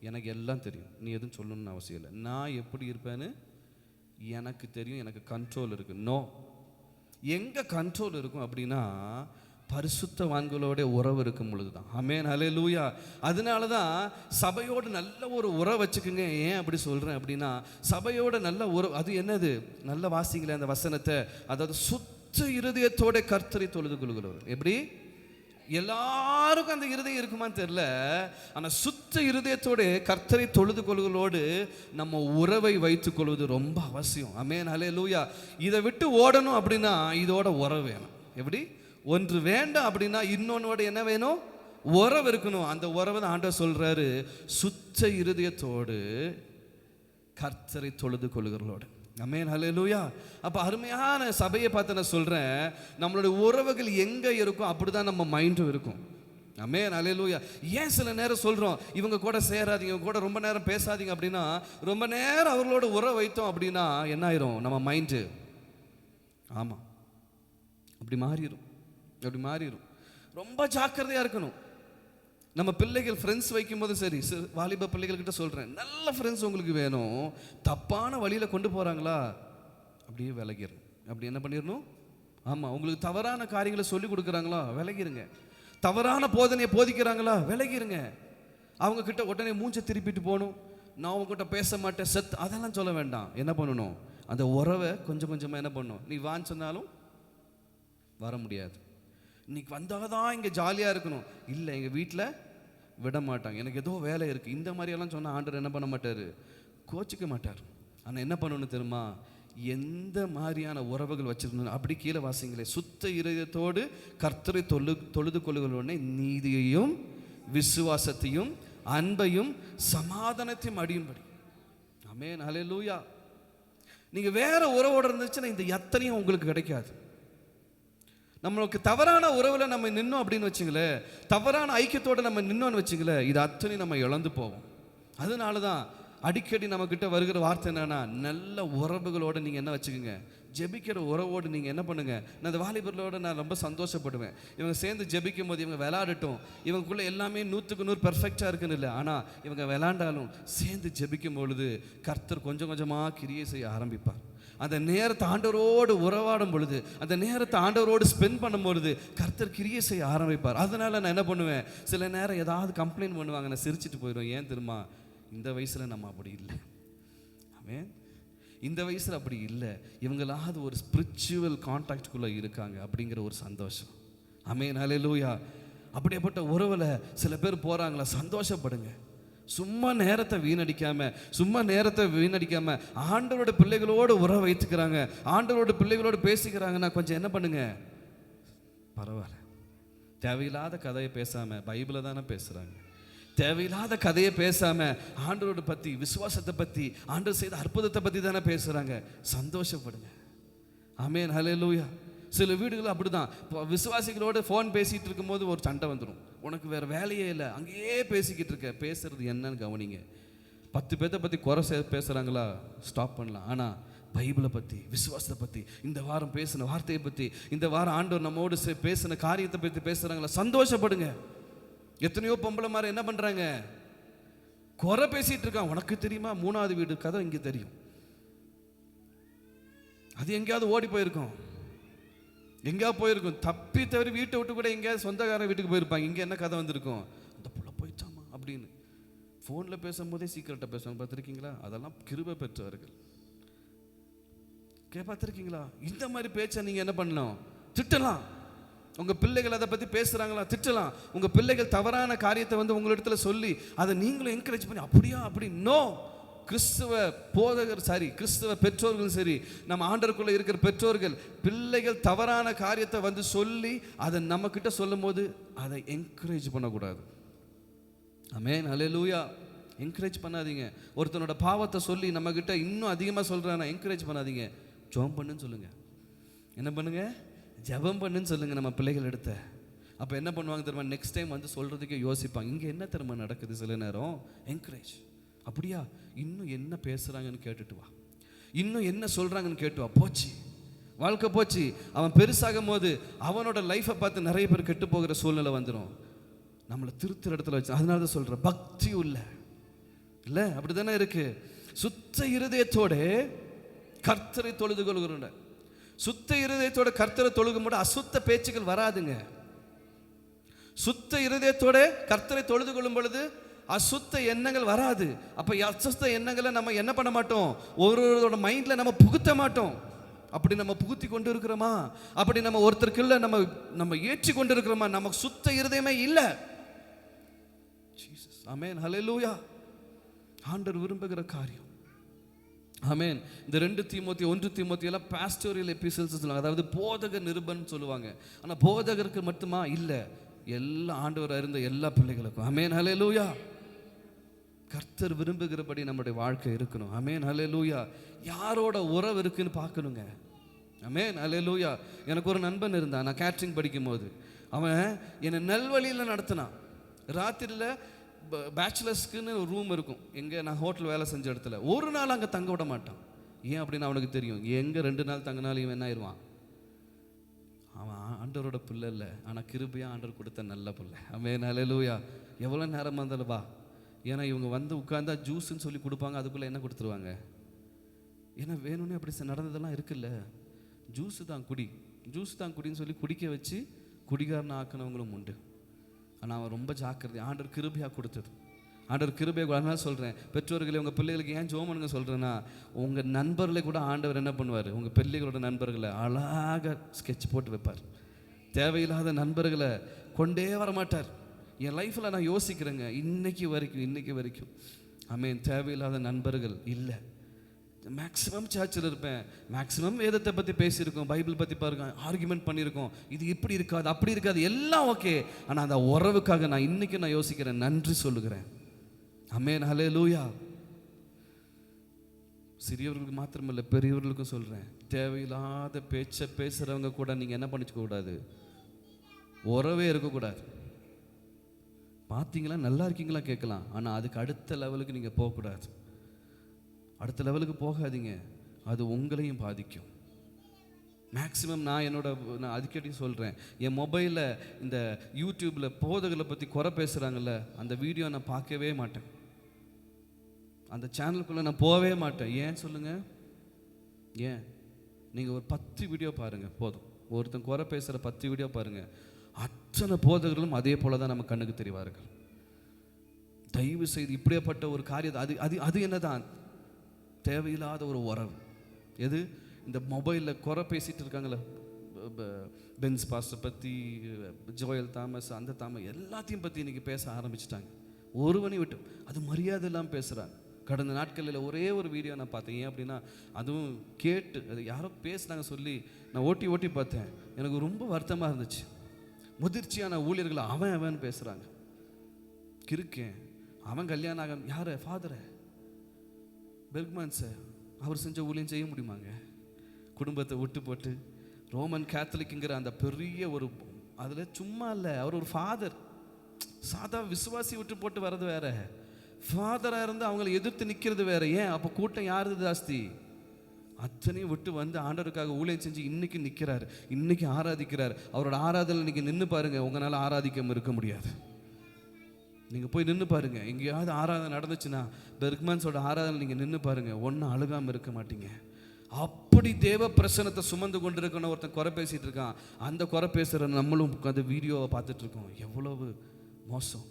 A: எனக்கு எல்லாம் தெரியும், நீ எதுவும் சொல்லணும்னு அவசியம் இல்லை, நான் எப்படி இருப்பேன்னு எனக்கு தெரியும், எனக்கு கண்ட்ரோல் இருக்குது. நோ, எங்கே கண்ட்ரோல் இருக்கும் அப்படின்னா பரிசுத்தவான்களோட உறவு இருக்கும் பொழுது தான். ஆமென், ஹல்லேலூயா. அதனால தான் சபையோடு நல்ல ஒரு உறவு வச்சுக்குங்க. ஏன் அப்படி சொல்கிறேன் அப்படின்னா, சபையோட நல்ல உறவு அது என்னது? நல்ல வாசிங்களே அந்த வசனத்தை, அதாவது சுத்த இருதயத்தோட கர்த்தரை தொழுது கொள்கிறவர். எப்படி? எல்லாருக்கும் அந்த இருதயம் இருக்குமான்னு தெரியல, ஆனால் சுத்த இருதயத்தோட கர்த்தரை தொழுது கொள்களோடு நம்ம உறவை வைத்துக் கொள்வது ரொம்ப அவசியம். ஆமென், ஹல்லேலூயா. இதை விட்டு ஓடணும் அப்படின்னா இதோட உறவு வேணும். எப்படி? ஒன்று வேண்டாம் அப்படின்னா இன்னொன்னோட என்ன வேணும்? உறவு இருக்கணும். அந்த உறவை தான் ஆண்டவர் சொல்றாரு, சுத்த இருதயத்தோடு கர்த்தரை தொழுது கொள்கிறவர்களோடு. ஆமென், ஹல்லேலூயா. அப்போ அருமையான சபையை பார்த்து நான் சொல்கிறேன், நம்மளுடைய உறவுகள் எங்கே இருக்கும் அப்படிதான் நம்ம மைண்டும் இருக்கும். ஆமென், ஹல்லேலூயா. ஏன் சில நேரம் சொல்கிறோம் இவங்க கூட சேராதீங்க, இவங்க கூட ரொம்ப நேரம் பேசாதீங்க அப்படின்னா, ரொம்ப நேரம் அவர்களோட உறவு வைத்தோம் அப்படின்னா என்ன ஆயிரும்? நம்ம மைண்டு ஆமாம் அப்படி மாறிடும், அப்படி மாறிடும். ரொம்ப ஜாக்கிரதையாக இருக்கணும். நம்ம பிள்ளைகள் ஃப்ரெண்ட்ஸ் வைக்கும்போது சரி, வாலிப பிள்ளைகள்கிட்ட சொல்கிறேன், நல்ல ஃப்ரெண்ட்ஸ் உங்களுக்கு வேணும். தப்பான வழியில் கொண்டு போகிறாங்களா அப்படியே விலகிடணும். அப்படி என்ன பண்ணிடணும்? ஆமாம், உங்களுக்கு தவறான காரியங்களை சொல்லி கொடுக்குறாங்களா விலகிருங்க. தவறான போதனையை போதிக்கிறாங்களா விலகிருங்க. அவங்கக்கிட்ட உடனே மூஞ்சை திருப்பிட்டு போகணும், நான் அவங்ககிட்ட பேச மாட்டேன் செத், அதெல்லாம் சொல்ல வேண்டாம். என்ன பண்ணணும்? அந்த உறவை கொஞ்சம் கொஞ்சமாக என்ன பண்ணணும்? நீ வான்னு சொன்னாலும் வர முடியாது. இன்னைக்கு வந்தால் தான் இங்கே ஜாலியாக இருக்கணும், இல்லை எங்கள் வீட்டில் விட மாட்டாங்க, எனக்கு ஏதோ வேலை இருக்குது, இந்த மாதிரியெல்லாம் சொன்னால் ஆண்டவர் என்ன பண்ண மாட்டார்? கோச்சிக்க மாட்டார். ஆனால் என்ன பண்ணணும் தெரியுமா? எந்த மாதிரியான உறவுகள் வச்சிருந்தோம் அப்படி கீழே வாசிங்களே, சுத்த இருதயத்தோடு கர்த்தரை தொழுது கொள்ளுகிறவனே நீதியையும் விசுவாசத்தையும் அன்பையும் சமாதானத்தையும் அடியும்படி. ஆமென், ஹல்லேலூயா. நீங்கள் வேற உறவோடு இருந்துச்சுன்னா இந்த எத்தனையும் உங்களுக்கு கிடைக்காது. நம்மளுக்கு தவறான உறவில் நம்ம நின்னோம் அப்படின்னு வச்சுங்களேன், தவறான ஐக்கியத்தோடு நம்ம நின்னோன்னு வச்சுங்களேன், இது அத்தனை நம்ம இழந்து போவோம். அதனால தான் அடிக்கடி நம்மக்கிட்ட வருகிற வார்த்தை என்னன்னா, நல்ல உறவுகளோடு நீங்கள் என்ன வச்சுக்கோங்க, ஜெபிக்கிற உறவோடு நீங்கள் என்ன பண்ணுங்கள். நான் அந்த வாலிபர்களோடு நான் ரொம்ப சந்தோஷப்படுவேன். இவங்க சேர்ந்து ஜெபிக்கும் போது இவங்க விளையாடட்டும், இவங்களுக்குள்ளே எல்லாமே 100க்கு 100 பெர்ஃபெக்டாக இருக்குன்னு இல்லை, ஆனால் இவங்க விளையாண்டாலும் சேர்ந்து ஜெபிக்கும் பொழுது கர்த்தர் கொஞ்சம் கொஞ்சமாக கிரியை செய்ய ஆரம்பிப்பார். அந்த நேரத்தை ஆண்டவரோடு உறவாடும் பொழுது, அந்த நேரத்தை ஆண்டவரோடு ஸ்பெண்ட் பண்ணும் பொழுது கர்த்தர் கிரியை செய்ய ஆரம்பிப்பார். அதனால் நான் என்ன பண்ணுவேன், சில நேரம் ஏதாவது கம்ப்ளைண்ட் பண்ணுவாங்க, நான் சிரிச்சிட்டு போயிடுவேன். ஏன் தெரியுமா? இந்த வயசில் நம்ம அப்படி இல்லை. ஆமென், இந்த வயசில் அப்படி இல்லை, இவங்களாவது ஒரு ஸ்பிரிச்சுவல் கான்டாக்டுக்குள்ளே இருக்காங்க அப்படிங்கிற ஒரு சந்தோஷம். ஆமென், ஹல்லேலூயா. அப்படியேப்பட்ட உறவில் சில பேர் போகிறாங்களா, சந்தோஷப்படுங்க. சும்மா நேரத்தை வீணடிக்காம ஆண்டவரோட பிள்ளைகளோடு உறவு வைத்துக்கிறாங்க, ஆண்டவரோட பிள்ளைகளோடு பேசிக்கிறாங்கன்னா கொஞ்சம் என்ன பண்ணுங்க, பரவாயில்ல. தேவையில்லாத கதையை பேசாமல் பைபிளை தானே பேசுகிறாங்க, தேவையில்லாத கதையை பேசாம ஆண்டவரோட பத்தி, விசுவாசத்தை பத்தி, ஆண்டவர் செய்த அற்புதத்தை பத்தி தானே பேசுறாங்க. சந்தோஷப்படுங்க. ஆமென், ஹல்லேலூயா. சில வீடுகள் அப்படிதான், விசுவாசிகளோட ஃபோன் பேசிட்டு இருக்கும்போது ஒரு சண்டை வந்துடும். உனக்கு வேற வேலையே இல்லை, அங்கேயே பேசிக்கிட்டு இருக்க. பேசுறது என்னன்னு கவனிங்க. 10 பேர்த்த பத்தி குறை பேசுறாங்களா, ஸ்டாப் பண்ணலாம். ஆனா பைபிளை பற்றி, விசுவாசத்தை பற்றி, இந்த வாரம் பேசின வார்த்தையை பற்றி, இந்த வாரம் ஆண்டவர் நம்மோடு பேசின காரியத்தை பற்றி பேசுகிறாங்களா, சந்தோஷப்படுங்க. எத்தனையோ பொம்பளை மாதிரி என்ன பண்ணுறாங்க, குறை பேசிகிட்டு இருக்கான். உனக்கு தெரியுமா, 3வது வீடு கதை இங்கே தெரியும். அது எங்கேயாவது ஓடி போயிருக்கோம், எங்கேயாவது போயிருக்கும். தப்பி தவிர வீட்டை விட்டு கூட எங்கேயாவது சொந்தக்காரன் வீட்டுக்கு போயிருப்பாங்க. இங்கே என்ன கதை வந்திருக்கும், அந்த புள்ள போயிட்டாமா அப்படின்னு. ஃபோனில் பேசும்போதே சீக்கிரட்டாக பேசுவாங்க, பார்த்துருக்கீங்களா? அதெல்லாம் கிருபை பெற்றவர்கள். பார்த்துருக்கீங்களா? இந்த மாதிரி பேச்சை நீங்கள் என்ன பண்ணலாம், திட்டலாம். உங்கள் பிள்ளைகள் அதை பற்றி பேசுகிறாங்களா, திட்டலாம். உங்கள் பிள்ளைகள் தவறான காரியத்தை வந்து உங்களிடத்துல சொல்லி அதை நீங்களும் என்கரேஜ் பண்ணி, அப்படியா அப்படி நோ. கிறிஸ்துவ போதகர் சரி, கிறிஸ்துவ பெற்றோர்கள் சரி, நம்ம ஆண்டவருக்குள்ளே இருக்கிற பெற்றோர்கள் பிள்ளைகள் தவறான காரியத்தை வந்து சொல்லி அதை நம்மக்கிட்ட சொல்லும் போது அதை என்கரேஜ் பண்ணக்கூடாது. ஆமென், ஹல்லேலூயா. என்கரேஜ் பண்ணாதீங்க. ஒருத்தனோட பாவத்தை சொல்லி நம்மக்கிட்ட இன்னும் அதிகமாக சொல்கிறானா, என்கரேஜ் பண்ணாதீங்க. ஜெபம் பண்ணுன்னு சொல்லுங்க. என்ன பண்ணுங்க, ஜெபம் பண்ணுன்னு சொல்லுங்க நம்ம பிள்ளைகள் எடுத்த. அப்போ என்ன பண்ணுவாங்க தெரியுமா, நெக்ஸ்ட் டைம் வந்து சொல்கிறதுக்கே யோசிப்பாங்க. இங்கே என்ன தெரியுமா நடக்குது, சில நேரம் என்கரேஜ். அப்படியா, இன்னும் என்ன பேசுகிறாங்கன்னு கேட்டுட்டு வா, இன்னும் என்ன சொல்கிறாங்கன்னு கேட்டு வா. போச்சு, வாழ்க்கை போச்சு. அவன் பெருசாகும் போது அவனோட லைஃப்பை பார்த்து நிறைய பேர் கெட்டு போகிற சூழ்நிலை வந்துடும். நம்மளை திருத்துற இடத்துல வச்சு. அதனால தான் சொல்கிறேன், பக்தி இல்லை, அப்படி தானே இருக்கு. சுத்த இருதயத்தோட கர்த்தரை தொழுது கொள்கிறோம். சுத்த இருதயத்தோட கர்த்தரை தொழுகும் போது அசுத்த பேச்சுகள் வராதுங்க. சுத்த இருதயத்தோட கர்த்தரை தொழுது கொள்ளும் பொழுது அசுத்த எண்ணங்கள் வராது. அப்ப அசுத்த எண்ணங்களை நம்ம என்ன பண்ண மாட்டோம், ஒருவரோட மைண்ட்ல நம்ம புகுத்த மாட்டோம். அப்படி நம்ம புகுத்தி கொண்டு இருக்கிறோமா, அப்படி நம்ம ஒருத்தருக்குள்ள நம்ம ஏற்றி கொண்டு இருக்கிறோமா, நமக்கு சுத்த இருதயமே இல்லை. ஜீசஸ், ஆமென், ஹல்லேலூயா. ஆண்டவர் விரும்புகிற காரியம். ஆமென். இந்த 2 தீமோத்தி 1 தீமோத்தி எல்லாம் பாஸ்டோரியல் எபிசல்ஸ் சொல்லுவாங்க, அதாவது போதக நிருபன் சொல்லுவாங்க. ஆனால் போதகருக்கு மட்டுமா இல்லை, எல்லா ஆண்டவர் அறிந்த எல்லா பிள்ளைகளுக்கும். ஆமென், ஹல்லேலூயா. கர்த்தர் விரும்புகிறபடி நம்முடைய வாழ்க்கை இருக்கணும். ஆமென், ஹல்லேலூயா. யாரோட உறவு இருக்குன்னு பார்க்கணுங்க. ஆமென், ஹல்லேலூயா. எனக்கு ஒரு நண்பன் இருந்தான், நான் கேட்ரிங் படிக்கும் போது. அவன் என்னை நல்வழியில் நடத்தினான். ராத்திரியில் பேச்சுலர்ஸ்க்குன்னு ஒரு ரூம் இருக்கும், எங்கே நான் ஹோட்டல் வேலை செஞ்ச இடத்துல. ஒரு நாள் அங்கே தங்க விட மாட்டான். ஏன் அப்படின்னு அவனுக்கு தெரியும், எங்கே 2 நாள் தங்கினாலும் இவன் என்ன ஆயிடுவான், அவன் ஆண்டவரோட பிள்ளை இல்லை, ஆனால் கிருபையாக ஆண்டவர் கொடுத்த நல்ல பிள்ளை. ஆமென், ஹல்லேலூயா. எவ்வளோ நேரமாக இருந்தாலும் வா. ஏன்னா இவங்க வந்து உட்கார்ந்தா ஜூஸ்ன்னு சொல்லி கொடுப்பாங்க, அதுக்குள்ளே என்ன கொடுத்துருவாங்க. ஏன்னா வேணும்னே அப்படி நடந்ததெல்லாம் இருக்குல்ல. ஜூஸு தான் குடி, ஜூஸ் தான் குடின்னு சொல்லி குடிக்க வச்சு குடிகாரனை ஆக்கினவங்களும் உண்டு. ஆனால் அவன் ரொம்ப ஜாக்கிரதை. ஆண்டவர் கிருபையாக கொடுத்தது, ஆண்டவர் கிருபையாக. அதனால சொல்கிறேன், பெற்றோர்களே உங்கள் பிள்ளைகளுக்கு ஏன் ஜெபம் பண்ணுங்க சொல்கிறேன்னா, உங்கள் நண்பர்களை கூட ஆண்டவர் என்ன பண்ணுவார், உங்கள் பிள்ளைகளோட நண்பர்களை அழகாக ஸ்கெட்ச் போட்டு வைப்பார். தேவையில்லாத நண்பர்களை கொண்டே வரமாட்டார். என் லைஃப்பில் நான் யோசிக்கிறேங்க, இன்னைக்கு வரைக்கும் ஆமென், தேவையில்லாத நண்பர்கள் இல்லை. மேக்ஸிமம் சர்ச்சில் இருப்பேன், மேக்ஸிமம் வேதத்தை பற்றி பேசியிருக்கோம், பைபிள் பற்றி பாருங்க, ஆர்குமெண்ட் பண்ணியிருக்கோம். இது இப்படி இருக்காது, அப்படி இருக்காது, எல்லாம் ஓகே. ஆனால் அந்த உறவுக்காக நான் இன்னைக்கு யோசிக்கிறேன், நன்றி சொல்லுகிறேன். ஆமென், ஹல்லேலூயா. சிறியவர்களுக்கு மாத்திரமில்லை, பெரியவர்களுக்கும் சொல்கிறேன், தேவையில்லாத பேச்சை பேசுகிறவங்க கூட நீங்கள் என்ன பண்ணிக்க கூடாது, உறவே இருக்கக்கூடாது. பார்த்தீங்களா, நல்லா இருக்கீங்களா கேட்கலாம், ஆனால் அதுக்கு அடுத்த லெவலுக்கு நீங்கள் போகக்கூடாது. அடுத்த லெவலுக்கு போகாதீங்க, அது உங்களையும் பாதிக்கும். மேக்ஸிமம் நான் அதுக்கடி சொல்கிறேன், என் மொபைலில் இந்த யூடியூப்பில் போதகளை பற்றி குறை பேசுகிறாங்கல்ல, அந்த வீடியோ நான் பார்க்கவே மாட்டேன், அந்த சேனலுக்குள்ளே நான் போகவே மாட்டேன். ஏன் சொல்லுங்கள், ஏன்? நீங்கள் ஒரு 10 வீடியோ பாருங்கள் போதும், ஒருத்தன் குறை பேசுகிற 10 வீடியோ பாருங்கள், அத்தனை போதகர்களும் அதே போல தான் நம்ம கண்ணுக்கு தெரிவார்கள். தயவு செய்து இப்படியேப்பட்ட ஒரு காரியத்தை அது என்னதான் தேவையில்லாத ஒரு உறவு. எது? இந்த மொபைலில் குறை பேசிகிட்டு இருக்காங்களே, பென்ஸ் பாஸ்டர் பற்றி, ஜோயல் தாமஸ், அந்த தாமஸ் எல்லாத்தையும் பற்றி இன்றைக்கி பேச ஆரம்பிச்சிட்டாங்க. ஒருவனையும் விட்டு அது மரியாதை இல்லாமல் பேசுகிறாங்க. கடந்த நாட்களில் ஒரே ஒரு வீடியோ நான் பார்த்தேன். ஏன் அப்படின்னா, அதுவும் கேட்டு அது யாரோ பேசுனாங்க சொல்லி நான் ஓட்டி பார்த்தேன். எனக்கு ரொம்ப வருத்தமாக இருந்துச்சு. முதிர்ச்சியான ஊழியர்களை அவன் பேசுகிறாங்க. கிறுக்கேன். அவன் கல்யாணம் ஆக யாரு? ஃபாதரை பெர்க்மேன் சார். அவர் செஞ்ச ஊழியம் செய்ய முடியுமாங்க? குடும்பத்தை விட்டு போட்டு ரோமன் கேத்தலிக்குங்கிற அந்த பெரிய ஒரு அதில் சும்மா இல்லை, அவர் ஒரு ஃபாதர். சாதா விசுவாசி விட்டு போட்டு வர்றது வேற, ஃபாதராக இருந்து அவங்களை எதிர்த்து நிற்கிறது வேற. ஏன்? அப்போ கூட்டம் யாருது ஜாஸ்தி? அத்தனையும் விட்டு வந்து ஆண்டவருக்காக ஊழியம் செஞ்சு இன்னைக்கு நிற்கிறாரு, இன்னைக்கு ஆராதிக்கிறார். அவரோட ஆராதனை நீங்கள் நின்று பாருங்க, உங்களால் ஆராதிக்க இருக்க முடியாது. நீங்கள் போய் நின்று பாருங்க, எங்கேயாவது ஆராதனை நடந்துச்சுன்னா பெர்க்மேன்ஸோட ஆராதனை நீங்கள் நின்று பாருங்க, ஒன்றும் அழுகாமல் இருக்க மாட்டீங்க. அப்படி தேவ பிரசனத்தை சுமந்து கொண்டு இருக்கணும். ஒருத்தன் குறை பேசிட்டு இருக்கான், அந்த குறை பேசுகிற நம்மளும் அந்த வீடியோவை பார்த்துட்டு இருக்கோம். எவ்வளவு மோசம்,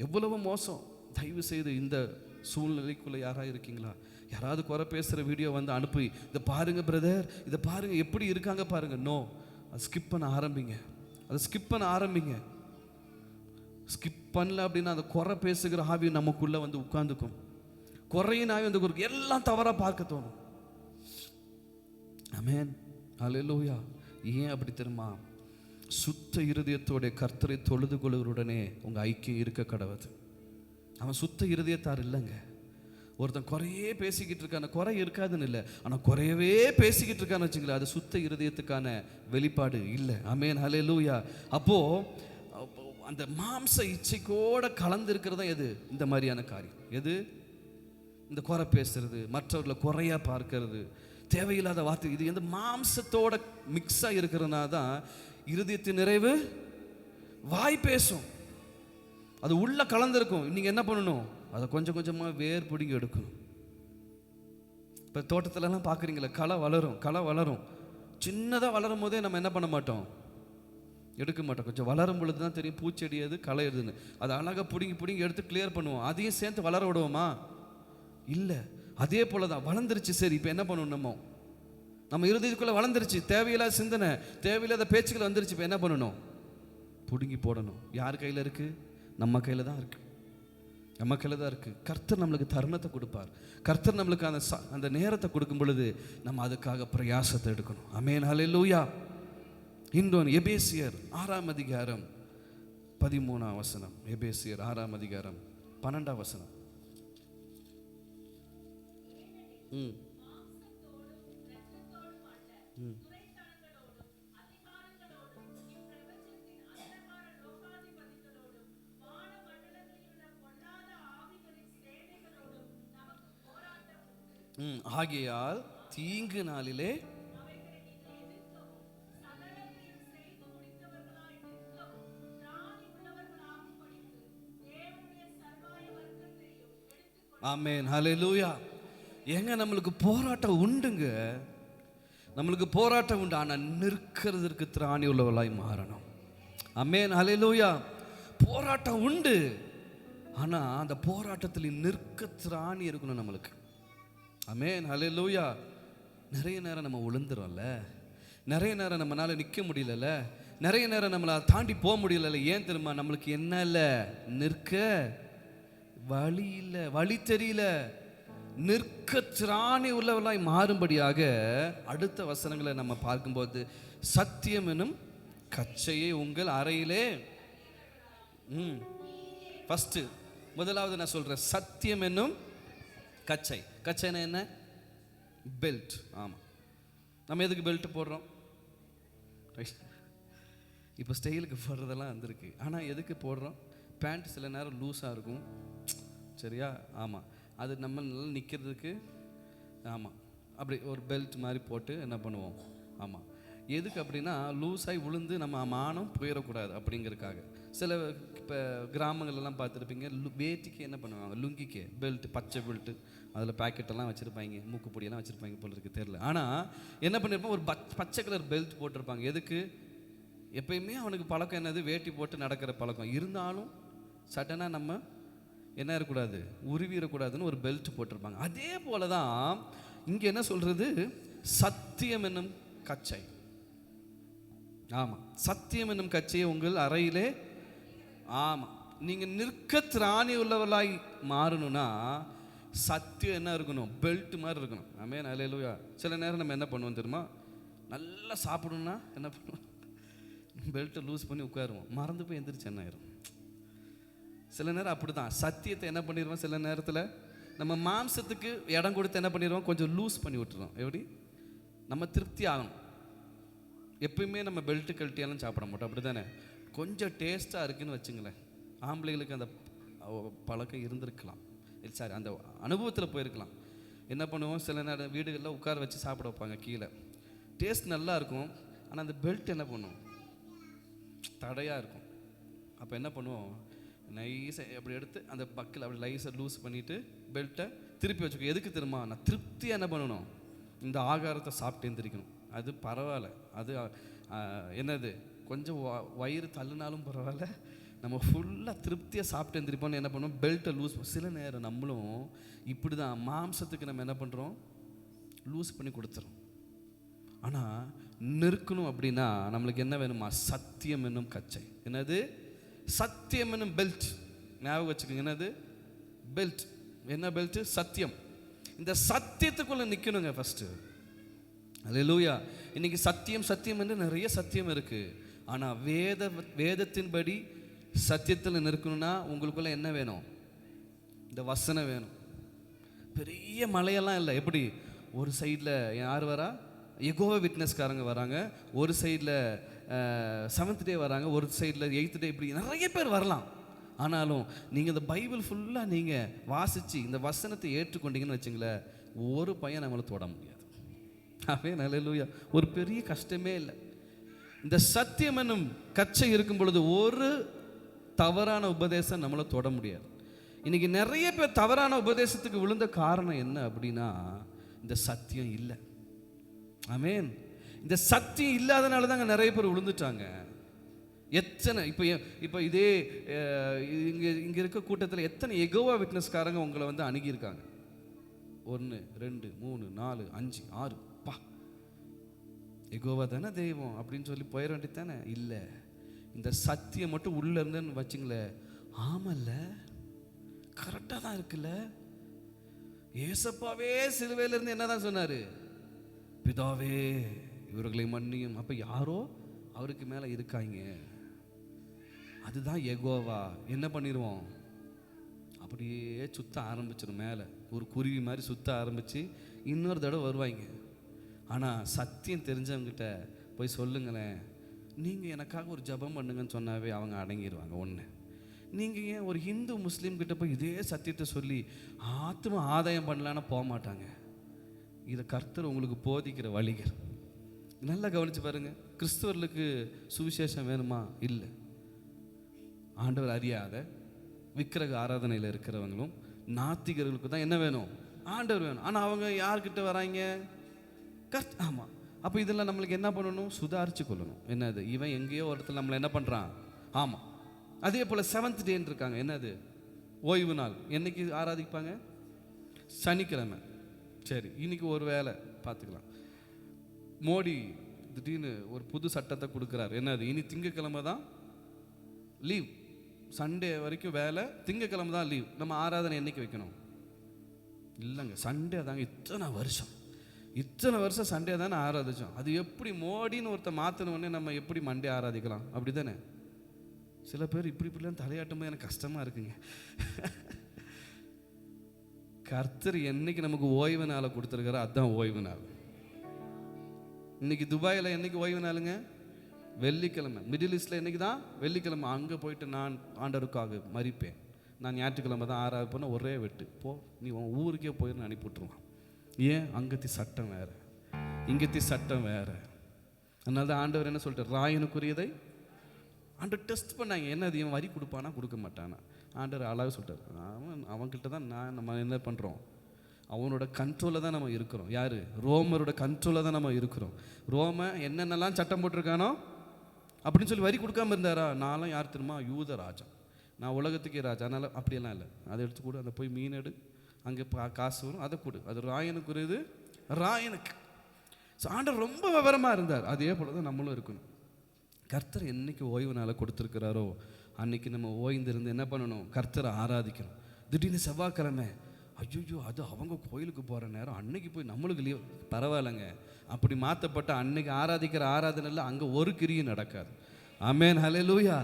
A: எவ்வளவு மோசம். தயவு செய்து இந்த சூழ்நிலைக்குள்ளே யாராக இருக்கீங்களா? யாராவது குறை பேசுகிற வீடியோ வந்து அனுப்பி, இதை பாருங்க பிரதர், இதை பாருங்க எப்படி இருக்காங்க பாருங்க. நோ, அதை ஸ்கிப் பண்ண ஆரம்பிங்க, அதை ஸ்கிப் பண்ண ஆரம்பிங்க. ஸ்கிப் பண்ணல அப்படின்னா அந்த குறை பேசுகிற ஆவி நமக்குள்ளே வந்து உட்கார்ந்துக்கும். குறையின் ஆவி வந்து எல்லாம் தவறாக பார்க்க தோணும். ஆமென், அல்லேலூயா. ஏன் அப்படி தெரியுமா? சுத்த இருதயத்தோட கர்த்தரை தொழுது கொள்ளுகிறவுடனே உங்கள் ஐக்கியம் இருக்க கடவுது. அவன் சுத்த இருதயத்தார் இல்லைங்க. ஒருத்தன் குறையே பேசிக்கிட்டு இருக்கான, குறை இருக்காதுன்னு இல்லை, ஆனால் குறையவே பேசிக்கிட்டு இருக்கான்னு வச்சுங்களேன், அது சுத்த இருதயத்துக்கான வெளிப்பாடு இல்லை. ஆமென், அல்லேலூயா. அப்போது அந்த மாம்ச இச்சைக்கோட கலந்து இருக்கிறதா எது? இந்த மாதிரியான காரியம். எது? இந்த குறை பேசுறது, மற்றவர்களை குறையா பார்க்கறது, தேவையில்லாத வார்த்தை. இது எந்த மாம்சத்தோட மிக்ஸாக இருக்கிறதுனால தான் இருதயத்தின் நிறைவு வாய் பேசும். அது உள்ள கலந்துருக்கும். நீங்கள் என்ன பண்ணணும்? அதை கொஞ்சம் கொஞ்சமாக வேர் பிடிங்கி எடுக்கணும். இப்போ தோட்டத்திலலாம் பார்க்குறீங்களா, களை வளரும், களை வளரும். சின்னதாக வளரும் போதே நம்ம என்ன பண்ண மாட்டோம்? எடுக்க மாட்டோம். கொஞ்சம் வளரும் பொழுது தான் தெரியும் பூச்செடி எது, களை எதுன்னு. அதை அழகாக பிடுங்கி எடுத்து கிளியர் பண்ணுவோம். அதையும் சேர்த்து வளர விடுவோமா? இல்லை. அதே போல தான் வளர்ந்துருச்சு. சரி, இப்போ என்ன பண்ணணும்? நம்ம இருதயத்துக்குள்ளே வளர்ந்துருச்சு, தேவையில்லாத சிந்தனை, தேவையில்லாத பேச்சுக்கள் வந்துருச்சு. இப்போ என்ன பண்ணணும்? பிடுங்கி போடணும். யார் கையில் இருக்குது? நம்ம கையில் தான் இருக்குது, நம்ம கையில் தான் இருக்குது. கர்த்தர் நம்மளுக்கு தருணத்தை கொடுப்பார். கர்த்தர் நம்மளுக்கு அந்த நேரத்தை கொடுக்கும் பொழுது நம்ம அதுக்காக பிரயாசத்தை எடுக்கணும். ஆமென், ஹல்லேலூயா. இன்னொன்று எபேசியர் 6ஆம் அதிகாரம் 13ஆம் வசனம். எபேசியர் 6ஆம் அதிகாரம் 12ஆம் வசனம். ஆகையால் தீங்கு நாளிலே ஆமென், ஹல்லேலூயா. ஏங்க நம்மளுக்கு போராட்டம் உண்டுங்க, நம்மளுக்கு போராட்டம் உண்டு. ஆனால் நிற்கிறதுக்கு திராணி உள்ளவளாய் மாறணும். ஆமென், ஹல்லேலூயா. போராட்டம் உண்டு, ஆனால் அந்த போராட்டத்தில் நிற்க திராணி இருக்கணும் நம்மளுக்கு. ஆமென், ஹல்லேலூயா. நிறைய நேரம் நம்ம விழுந்துறோம்ல, நிறைய நேரம் நம்மளால நிற்க முடியல, நிறைய நேரம் நம்மளால் தாண்டி போக முடியல. ஏன் தெரியுமா? நம்மளுக்கு என்ன இல்லை? நிற்க வழி இல்லை, வழி தெரியல. நிற்க திராணி உள்ளவர்களாய் மாறும்படியாக அடுத்த வசனங்களை நம்ம பார்க்கும்போது, சத்தியம் எனும் கச்சையை உங்கள் அறையிலே ஃபர்ஸ்ட் முதலாவது நான் சொல்றேன், சத்தியம் என்னும் கச்சை. கச்சைனா என்ன? பெல்ட். ஆமாம், நம்ம எதுக்கு பெல்ட் போடுறோம்? இப்போ ஸ்டைலுக்கு போடுறதெல்லாம் வந்திருக்கு, ஆனால் எதுக்கு போடுறோம்? பேண்ட் சில நேரம் லூஸாக இருக்கும், சரியா? ஆமாம், அது நம்ம நல்லா நிற்கிறதுக்கு. ஆமாம், அப்படி ஒரு பெல்ட் மாதிரி போட்டு என்ன பண்ணுவோம்? ஆமாம், எதுக்கு அப்படின்னா லூஸாகி விழுந்து நம்ம மானம் போயிடக்கூடாது அப்படிங்கிறதுக்காக. சில இப்போ கிராமங்கள்லாம் பார்த்துருப்பீங்க, வேட்டிக்கு என்ன பண்ணுவாங்க? லுங்கிக்கு பெல்ட், பச்சை பெல்ட்டு, அதில் பேக்கெட்டெல்லாம் வச்சுருப்பாங்க, மூக்குப்பொடியெல்லாம் வச்சுருப்பாங்க போல இருக்குது, தெரில. ஆனால் என்ன பண்ணியிருப்பாங்க? ஒரு பச்சை கலர் பெல்ட் போட்டிருப்பாங்க. எதுக்கு? எப்பயுமே அவனுக்கு பழக்கம் என்னது? வேட்டி போட்டு நடக்கிற பழக்கம் இருந்தாலும் சடனாக நம்ம என்ன இருக்கக்கூடாது? உருவிடக்கூடாதுன்னு ஒரு பெல்ட் போட்டிருப்பாங்க. அதே போல தான் இங்கே என்ன சொல்கிறது? சத்தியம் என்னும் கச்சை. ஆமாம், சத்தியம் என்னும் கச்சையை உங்கள் அறையிலே. ஆமாம், நீங்கள் நிற்க திராணி உள்ளவர்களாய் மாறணும்னா சத்தியம் என்ன இருக்கணும்? பெல்ட் மாதிரி இருக்கணும். ஆமென், அல்லேலூயா. சில நேரம் நம்ம என்ன பண்ணுவோம் தெரியுமா? நல்லா சாப்பிடணும்னா என்ன பண்ணுவோம்? பெல்ட்டை லூஸ் பண்ணி உட்காருவோம், மறந்து போய் எந்திரிச்சு என்ன ஆயிரும்? சில நேரம் அப்படி தான் சத்தியத்தை என்ன பண்ணிடுவோம், சில நேரத்தில் நம்ம மாம்சத்துக்கு இடம் கொடுத்து என்ன பண்ணிடுவோம், கொஞ்சம் லூஸ் பண்ணி விட்டுருவோம். எப்படி நம்ம திருப்தி ஆகணும். எப்பயுமே நம்ம பெல்ட்டு கழட்டியாலும் சாப்பிட மாட்டோம், அப்படி தானே? கொஞ்சம் டேஸ்ட்டாக இருக்குன்னு வச்சுங்களேன். ஆம்பளைகளுக்கு அந்த பழக்கம் இருந்திருக்கலாம், சாரி அந்த அனுபவத்தில் போயிருக்கலாம். என்ன பண்ணுவோம், சில நேரம் வீடுகளில் உட்கார வச்சு சாப்பிட வைப்பாங்க கீழே, டேஸ்ட் நல்லா இருக்கும், ஆனால் அந்த பெல்ட் என்ன பண்ணுவோம், தடையாக இருக்கும். அப்போ என்ன பண்ணுவோம், நைஸாக அப்படி எடுத்து அந்த பக்கில் அப்படி லைஸாக லூஸ் பண்ணிவிட்டு பெல்ட்டை திருப்பி வச்சுக்கோ. எதுக்கு தெரியுமா, நான் திருப்தியாக என்ன பண்ணணும், இந்த ஆகாரத்தை சாப்பிட்டு எழுந்திரிக்கணும். அது பரவாயில்ல, அது என்னது கொஞ்சம் வயிறு தள்ளுனாலும் பரவாயில்ல, நம்ம ஃபுல்லாக திருப்தியாக சாப்பிட்டு எழுந்திரிப்போம்னு என்ன பண்ணுவோம், பெல்ட்டை லூஸ். சில நேரம் நம்மளும் இப்படி தான் மாம்சத்துக்கு நம்ம என்ன பண்ணுறோம், லூஸ் பண்ணி கொடுத்துறோம். ஆனால் நிற்கணும் அப்படின்னா நம்மளுக்கு என்ன வேணுமா, சத்தியம் என்னும் கச்சை. என்னது, சத்தியம் என்னும் பெல்ட். ஞாபகம் வச்சுக்கோங்க, என்னது பெல்ட், என்ன பெல்ட், சத்தியம். இந்த சத்தியத்துக்குள்ளே நிற்கணுங்க ஃபஸ்ட்டு. அல்லேலூயா. இன்னைக்கு சத்தியம் சத்தியம் என்று நிறைய சத்தியம் இருக்குது. ஆனால் வேதத்தின்படி சத்தியத்தில் நிற்கணும்னா உங்களுக்குள்ள என்ன வேணும், இந்த வசனம் வேணும். பெரிய மலையெல்லாம் இல்லை, எப்படி ஒரு சைடில் யார் வரா, யெகோவா விட்னஸ்காரங்க வராங்க, ஒரு சைடில் 7th டே வராங்க, ஒரு சைடில் 8th டே, இப்படி நிறைய பேர் வரலாம். ஆனாலும் நீங்கள் இந்த பைபிள் ஃபுல்லாக நீங்கள் வாசித்து இந்த வசனத்தை ஏற்றுக்கொண்டீங்கன்னு வச்சுங்களேன், ஒரு பையன் நம்மளை தொட முடியாது. ஆமென், அல்லேலூயா. ஒரு பெரிய கஷ்டமே இல்லை. இந்த சத்தியம் என்னும் கச்சை இருக்கும் பொழுது ஒரு தவறான உபதேசம் நம்மளை தொட முடியாது. இன்னைக்கு நிறைய பேர் தவறான உபதேசத்துக்கு விழுந்த காரணம் என்ன அப்படின்னா, இந்த சத்தியம் இல்லை. ஆமென். இந்த சத்தியம் இல்லாதனால தாங்க நிறைய பேர் விழுந்துட்டாங்க. எத்தனை இப்போ இதே இங்கே இருக்க கூட்டத்தில் எத்தனை யெகோவா விட்னஸ்காரங்க உங்களை வந்து அணுகியிருக்காங்க. 1 2 3 4 5 6 பா, யெகோவா தானே தெய்வம் அப்படின்னு சொல்லி போயிட வேண்டியது தானே. இல்லை, இந்த சத்தியம் மட்டும் உள்ளே இருந்தேன்னு வச்சுங்களேன், ஆமல்ல கரெக்டாக தான் இருக்குல்ல. ஏசப்பாவே சிலுவையிலிருந்து என்ன தான் சொன்னார், பிதாவே இவர்களை மன்னியும். அப்போ யாரோ அவருக்கு மேலே இருக்காங்க, அதுதான் யெகோவா. என்ன பண்ணிடுவோம், அப்படியே சுத்த ஆரம்பிச்சிடும், மேலே ஒரு குருவி மாதிரி சுத்த ஆரம்பித்து இன்னொரு தடவை வருவாங்க. ஆனால் சத்தியம் தெரிஞ்சவங்ககிட்ட போய் சொல்லுங்களேன், நீங்கள் எனக்காக ஒரு ஜெபம் பண்ணுங்கன்னு சொன்னாவே அவங்க அடங்கிடுவாங்க. ஒன்று, நீங்கள் ஏன் ஒரு ஹிந்து முஸ்லீம் கிட்ட போய் இதே சத்தியத்தை சொல்லி ஆத்ம ஆதாயம் பண்ணலான்னு போக மாட்டாங்க. இதை கர்த்தர் உங்களுக்கு போதிக்கிற வழிகள். நல்லா கவனித்து பாருங்கள். கிறிஸ்தவர்களுக்கு சுவிசேஷம் வேணுமா, இல்லை. ஆண்டவர் அறியாத விக்கிரக ஆராதனையில் இருக்கிறவங்களும் நாத்திகர்களுக்கு தான் என்ன வேணும், ஆண்டவர் வேணும். ஆனால் அவங்க யார்கிட்ட வராங்க, ஆமாம். அப்போ இதெல்லாம் நம்மளுக்கு என்ன பண்ணணும், சுதாரித்து கொள்ளணும். என்னது, இவன் எங்கேயோ ஒரு இடத்துல நம்மளை என்ன பண்ணுறான். ஆமாம். அதே போல் 7th டேன்னு இருக்காங்க, என்னது ஓய்வு நாள். என்னைக்கு ஆராதிப்பாங்க, சனிக்கிழமை. சரி, இன்னைக்கு ஒரு வேலை பார்த்துக்கலாம். மோடி திடீர்னு ஒரு புது சட்டத்தை கொடுக்குறாரு, என்னது, இனி திங்கக்கிழமை தான் லீவ், சண்டே வரைக்கும் வேலை, திங்கக்கிழமை தான் லீவ். நம்ம ஆராதனை என்னைக்கு வைக்கணும், இல்லைங்க சண்டே தாங்க. இத்தனை வருஷம் சண்டே தானே ஆராதிச்சோம். அது எப்படி மோடின்னு ஒருத்தர் மாற்றினோடனே நம்ம எப்படி மண்டே ஆராதிக்கலாம், அப்படி தானே? சில பேர் இப்படிலாம் தலையாட்டும் போது எனக்கு கஷ்டமாக இருக்குங்க. கர்த்தர் என்னைக்கு நமக்கு ஓய்வு நாளை கொடுத்துருக்காரோ அதுதான் ஓய்வு நாள். இன்னைக்கு துபாயில் என்னைக்கு ஓய்வு நாளுங்க, வெள்ளிக்கிழமை. மிடில் ஈஸ்டில் என்னைக்கு தான் வெள்ளிக்கிழமை. அங்கே போயிட்டு நான் ஆண்டவருக்காக மறிப்பேன், நான் ஞாயிற்றுக்கிழமை தான் ஆராதிப்பேன்னா ஒரே வெட்டு போ, நீ உன் ஊருக்கே போயிருந்து அனுப்பி விட்டுருவான். ஏன், அங்கத்தி சட்டம் வேறு, இங்கத்தி சட்டம் வேறு. அதனால தான் ஆண்டவர் என்ன சொல்லிட்டு, ராயனுக்குரியதை ஆண்டவர் டெஸ்ட் பண்ணாங்க. என்ன அது, இவன் வரி கொடுப்பானா கொடுக்க மாட்டானா. ஆண்டவர் அழகாக சொல்லிட்டார், அவன்கிட்ட தான் நம்ம என்ன பண்ணுறோம், அவனோட கண்ட்ரோலில் தான் நம்ம இருக்கிறோம். யார், ரோமரோட கண்ட்ரோலில் தான் நம்ம இருக்கிறோம். ரோம என்னென்னலாம் சட்டம் போட்டிருக்கானோ அப்படின்னு சொல்லி வரி கொடுக்காம இருந்தாரா. நான்லாம் யார் தெரியுமா, யூத ராஜா, நான் உலகத்துக்கே ராஜா. அதனால் அப்படியெல்லாம் இல்லை, அதை எடுத்து கூட அந்த போய் மீன் எடு, அங்கே காசு வரும், அதை கொடு, அது ராயனுக்குரியது ராயனுக்கு. ஸோ ஆண்டவர் ரொம்ப விவரமாக இருந்தார். அதே போல் தான் நம்மளும் இருக்கணும். கர்த்தர் என்னைக்கு ஓய்வு நாளை கொடுத்துருக்கிறாரோ அன்னைக்கு நம்ம ஓய்ந்திருந்து என்ன பண்ணணும், கர்த்தரை ஆராதிக்கணும். திடீர்னு செவ்வாய்க்கிழமை, ஐயோ அது அவங்க கோயிலுக்கு போகிற நேரம், அன்னைக்கு போய் நம்மளுக்கு லீவ், பரவாயில்லைங்க. அப்படி மாற்றப்பட்ட அன்னைக்கு ஆராதிக்கிற ஆராதனையில் அங்கே ஒரு கிரியும் நடக்காது. ஆமென், ஹல்லேலூயா.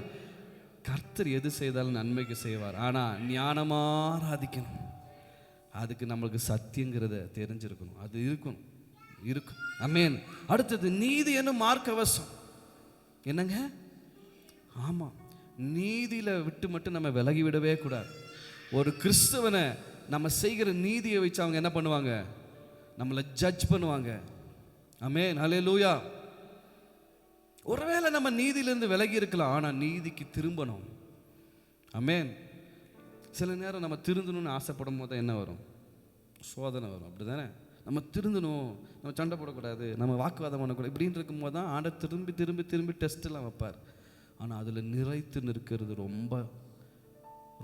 A: கர்த்தர் எது செய்தாலும் நன்மைக்கு செய்வார். ஆனால் ஞானமாக ஆராதிக்கணும். அதுக்கு நம்மளுக்கு சத்தியங்கிறத தெரிஞ்சிருக்கணும். அது இருக்கணும், இருக்கும். ஆமென். அடுத்தது நீதி என்னும் மார்க்கவசம். என்னங்க? ஆமாம், நீதியில் விட்டு மட்டும் நம்ம விலகி விடவே கூடாது. ஒரு கிறிஸ்தவனை நம்ம செய்கிற நீதியை வச்சு அவங்க என்ன பண்ணுவாங்க? நம்மளை ஜட்ஜ் பண்ணுவாங்க. ஆமென், ஹல்லேலூயா. ஒருவேளை நம்ம நீதியிலிருந்து விலகி இருக்கலாம், ஆனால் நீதிக்கு திரும்பணும். ஆமென். சில நேரம் நம்ம திருந்தணும்னு ஆசைப்படும் போது என்ன வரும்? சோதனை வரும். அப்படி தானே? நம்ம திருந்தணும், நம்ம சண்டை போடக்கூடாது, நம்ம வாக்குவாதம் பண்ணக்கூடாது, இப்படின்னு இருக்கும்போது தான் ஆண்டவர் திரும்பி திரும்பி திரும்பி டெஸ்ட்டெல்லாம் வைப்பார். ஆனால் அதில் நிறைத்து நிற்கிறது ரொம்ப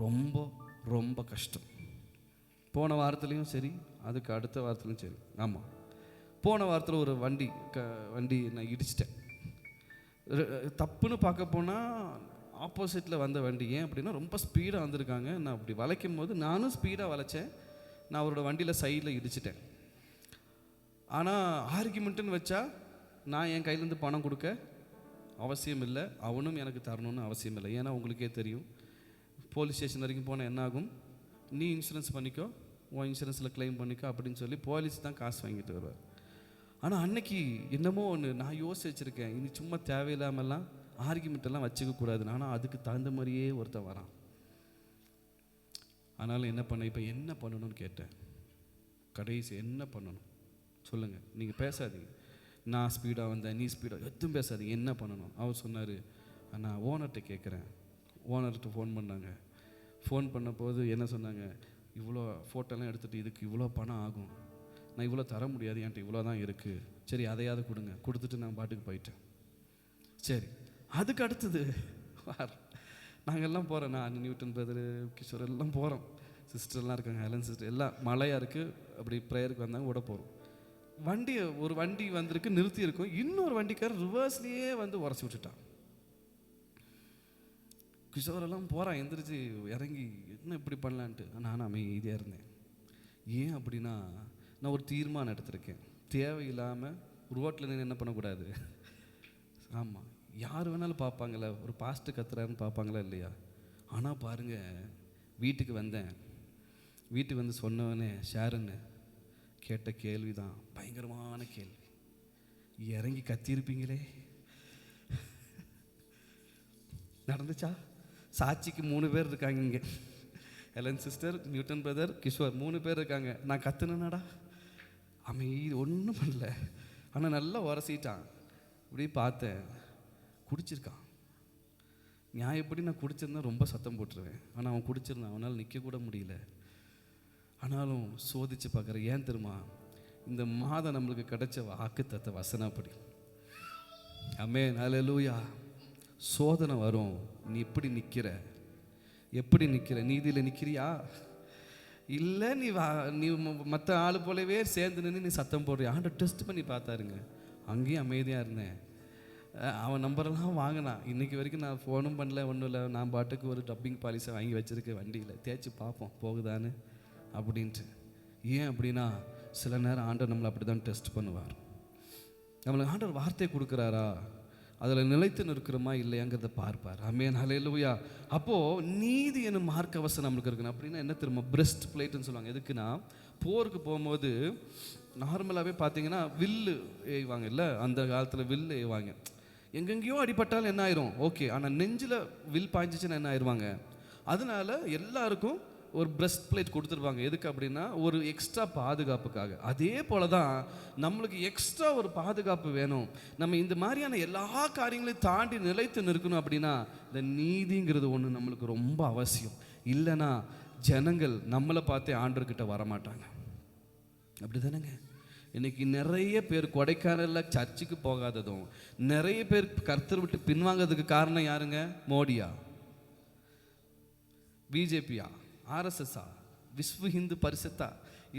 A: ரொம்ப ரொம்ப கஷ்டம். போன வாரத்துலேயும் சரி, அதுக்கு அடுத்த வாரத்துலையும் சரி. ஆமாம், போன வாரத்தில் ஒரு வண்டி நான் இடிச்சிட்டேன். தப்புன்னு பார்க்க போனால் ஆப்போசிட்டில் வந்த வண்டி. ஏன் அப்படின்னா ரொம்ப ஸ்பீடாக வந்திருக்காங்க. நான் அப்படி வளைக்கும் போது நானும் ஸ்பீடாக வளைச்சேன். நான் அவரோட வண்டியில் சைடில் இடிச்சிட்டேன். ஆனால் ஆர்கியூமெண்ட்டுன்னு வச்சா நான் என் கையிலேருந்து பணம் கொடுக்க அவசியம் இல்லை, அவனும் எனக்கு தரணும்னு அவசியம் இல்லை. ஏன்னா உங்களுக்கே தெரியும், போலீஸ் ஸ்டேஷன் வரைக்கும் போனால் என்ன ஆகும்? நீ இன்சூரன்ஸ் பண்ணிக்கோ, உன் இன்சூரன்ஸில் கிளைம் பண்ணிக்கோ அப்படின்னு சொல்லி போலீஸ் தான் காசு வாங்கிட்டு வருவார். ஆனால் அன்னைக்கு என்னமோ ஒன்று நான் யோசிச்சு வச்சுருக்கேன், இனி சும்மா தேவையில்லாமல்லாம் ஆர்கியூமெண்ட்டெல்லாம் வச்சுக்க கூடாதுன்னு. ஆனால் அதுக்கு தகுந்த மாதிரியே ஒருத்தன் வரான். ஆனாலும் என்ன பண்ண, இப்போ என்ன பண்ணணும்னு கேட்டேன். கடைசி என்ன பண்ணணும் சொல்லுங்கள், நீங்கள் பேசாதீங்க, நான் ஸ்பீடாக வந்தேன், நீ ஸ்பீடாக, எதுவும் பேசாதீங்க, என்ன பண்ணணும்? அவர் சொன்னார், நான் ஓனர்கிட்ட கேட்குறேன். ஓனர்கிட்ட ஃபோன் பண்ணாங்க. ஃபோன் பண்ண போது என்ன சொன்னாங்க, இவ்வளோ ஃபோட்டோலாம் எடுத்துகிட்டு இதுக்கு இவ்வளோ பணம் ஆகும், நான் இவ்வளோ தர முடியாது, என்கிட்ட இவ்வளோ தான் இருக்குது, சரி அதையாவது கொடுங்க. கொடுத்துட்டு நான் பாட்டுக்கு போயிட்டேன். சரி, அதுக்கு அடுத்தது நாங்கள்லாம் போகிறோம், நான் நியூட்டன் பிரதர், கிஷோர் எல்லாம் போகிறோம், சிஸ்டர்லாம் இருக்காங்க, ஹெலன் சிஸ்டர் எல்லாம். மழையாக இருக்குது, அப்படி ப்ரேயருக்கு வந்தாங்க, விட போகிறோம். ஒரு வண்டி வந்திருக்கு, நிறுத்தி இருக்கும். இன்னொரு வண்டிக்காரர் ரிவர்ஸ்லேயே வந்து உரசி விட்டுட்டான். கிஷோரெல்லாம் போகிறான், எந்திரிச்சு இறங்கி என்ன இப்படி பண்ணலான்ட்டு. நானும் அமைதியாக இருந்தேன். ஏன் அப்படின்னா, நான் ஒரு தீர்மானம் எடுத்திருக்கேன், தேவையில்லாமல் ரோட்டில் நின்று என்ன பண்ணக்கூடாது. ஆமாம், யார் வேணாலும் பார்ப்பாங்களே, ஒரு பாஸ்ட்டு கத்துறாருன்னு பார்ப்பாங்களா இல்லையா? ஆனால் பாருங்கள், வீட்டுக்கு வந்தேன், வீட்டுக்கு வந்து சொன்னவனே ஷேருன்னு கேட்ட கேள்வி தான் பயங்கரமான கேள்வி. இறங்கி கத்தியிருப்பீங்களே. நடந்துச்சா? சாட்சிக்கு 3 பேர் இருக்காங்க இங்கே, Helen sister, Newton brother, Kishore, 3 பேர் இருக்காங்க. நான் கத்துனேனாடா, அமைதி, ஒன்றும் பண்ணல. ஆனால் நல்லா உரசிட்டான். இப்படி பார்த்தேன், குடிச்சிருக்கான். நான் எப்படி, நான் குடிச்சிருந்தா ரொம்ப சத்தம் போட்டுருவேன். ஆனால் அவன் குடிச்சிருந்தான், அவனால் நிற்க கூட முடியல. ஆனாலும் சோதித்து பார்க்குறேன். ஏன் தெரியுமா? இந்த மாதம் நம்மளுக்கு கிடைச்ச வாக்குத்தத்த வசனப்படி. ஆமென், ஹல்லேலூயா. சோதனை வரும், நீ எப்படி நிற்கிற? நீதியில் நிற்கிறியா? இல்லை நீ மற்ற ஆள் போலவே சேர்ந்து நின்று நீ சத்தம் போடுறியா? ஆண்டவர் டெஸ்ட் பண்ணி பார்த்தாருங்க. அங்கேயும் அமைதியாக இருந்தேன். அவன் நம்பரெல்லாம் வாங்கினான். இன்றைக்கி வரைக்கும் நான் ஃபோனும் பண்ணல, ஒன்றும் இல்லை. நான் பாட்டுக்கு ஒரு டப்பிங் பாலிஸை வாங்கி வச்சுருக்கேன் வண்டியில், தேய்ச்சி பார்ப்போம் போகுதான்னு அப்படின்ட்டு. ஏன் அப்படின்னா, சில நேரம் ஆண்டவர் நம்மளை அப்படி தான் டெஸ்ட் பண்ணுவார். நம்மளுக்கு ஆண்டவர் வார்த்தை கொடுக்குறாரா, அதில் நிலைத்து நிற்கிறோமா இல்லையாங்கிறத பார்ப்பார். ஆமென், ஹல்லேலூயா. அப்போது நீதி என்னும் மார்க்கவசம் நம்மளுக்கு இருக்கணும். அப்படின்னா என்ன தெரியுமா? பிரெஸ்ட் பிளேட்டுன்னு சொல்லுவாங்க. எதுக்குன்னா, போருக்கு போகும்போது நார்மலாகவே பார்த்தீங்கன்னா வில்லு எய்வாங்க இல்லை, அந்த காலத்தில் வில்லு எய்வாங்க. எங்கெங்கேயோ அடிபட்டாலும் என்ன ஆயிரும் ஓகே, ஆனால் நெஞ்சில் வில் பாய்ஞ்சிச்சுன்னா என்ன ஆயிடுவாங்க. அதனால எல்லாருக்கும் ஒரு பிரெஸ்ட் பிளேட் கொடுத்துருப்பாங்க. எதுக்கு அப்படின்னா, ஒரு எக்ஸ்ட்ரா பாதுகாப்புக்காக. அதே போல தான் நம்மளுக்கு எக்ஸ்ட்ரா ஒரு பாதுகாப்பு வேணும். நம்ம இந்த மாதிரியான எல்லா காரியங்களையும் தாண்டி நிலைத்து நிற்கணும். அப்படின்னா இந்த நீதிங்கிறது ஒன்று நம்மளுக்கு ரொம்ப அவசியம். இல்லைன்னா ஜனங்கள் நம்மளை பார்த்தே ஆண்டவர்கிட்ட வரமாட்டாங்க. அப்படி தானேங்க? இன்னைக்கு நிறைய பேர் கொடைக்கானலில் சர்ச்சுக்கு போகாததும், நிறைய பேர் கர்த்தர் விட்டு பின்வாங்கிறதுக்கு காரணம் யாருங்க? மோடியா, பிஜேபியா, ஆர்எஸ்எஸ்ஸா, விஸ்வ ஹிந்து பரிஷத்தா,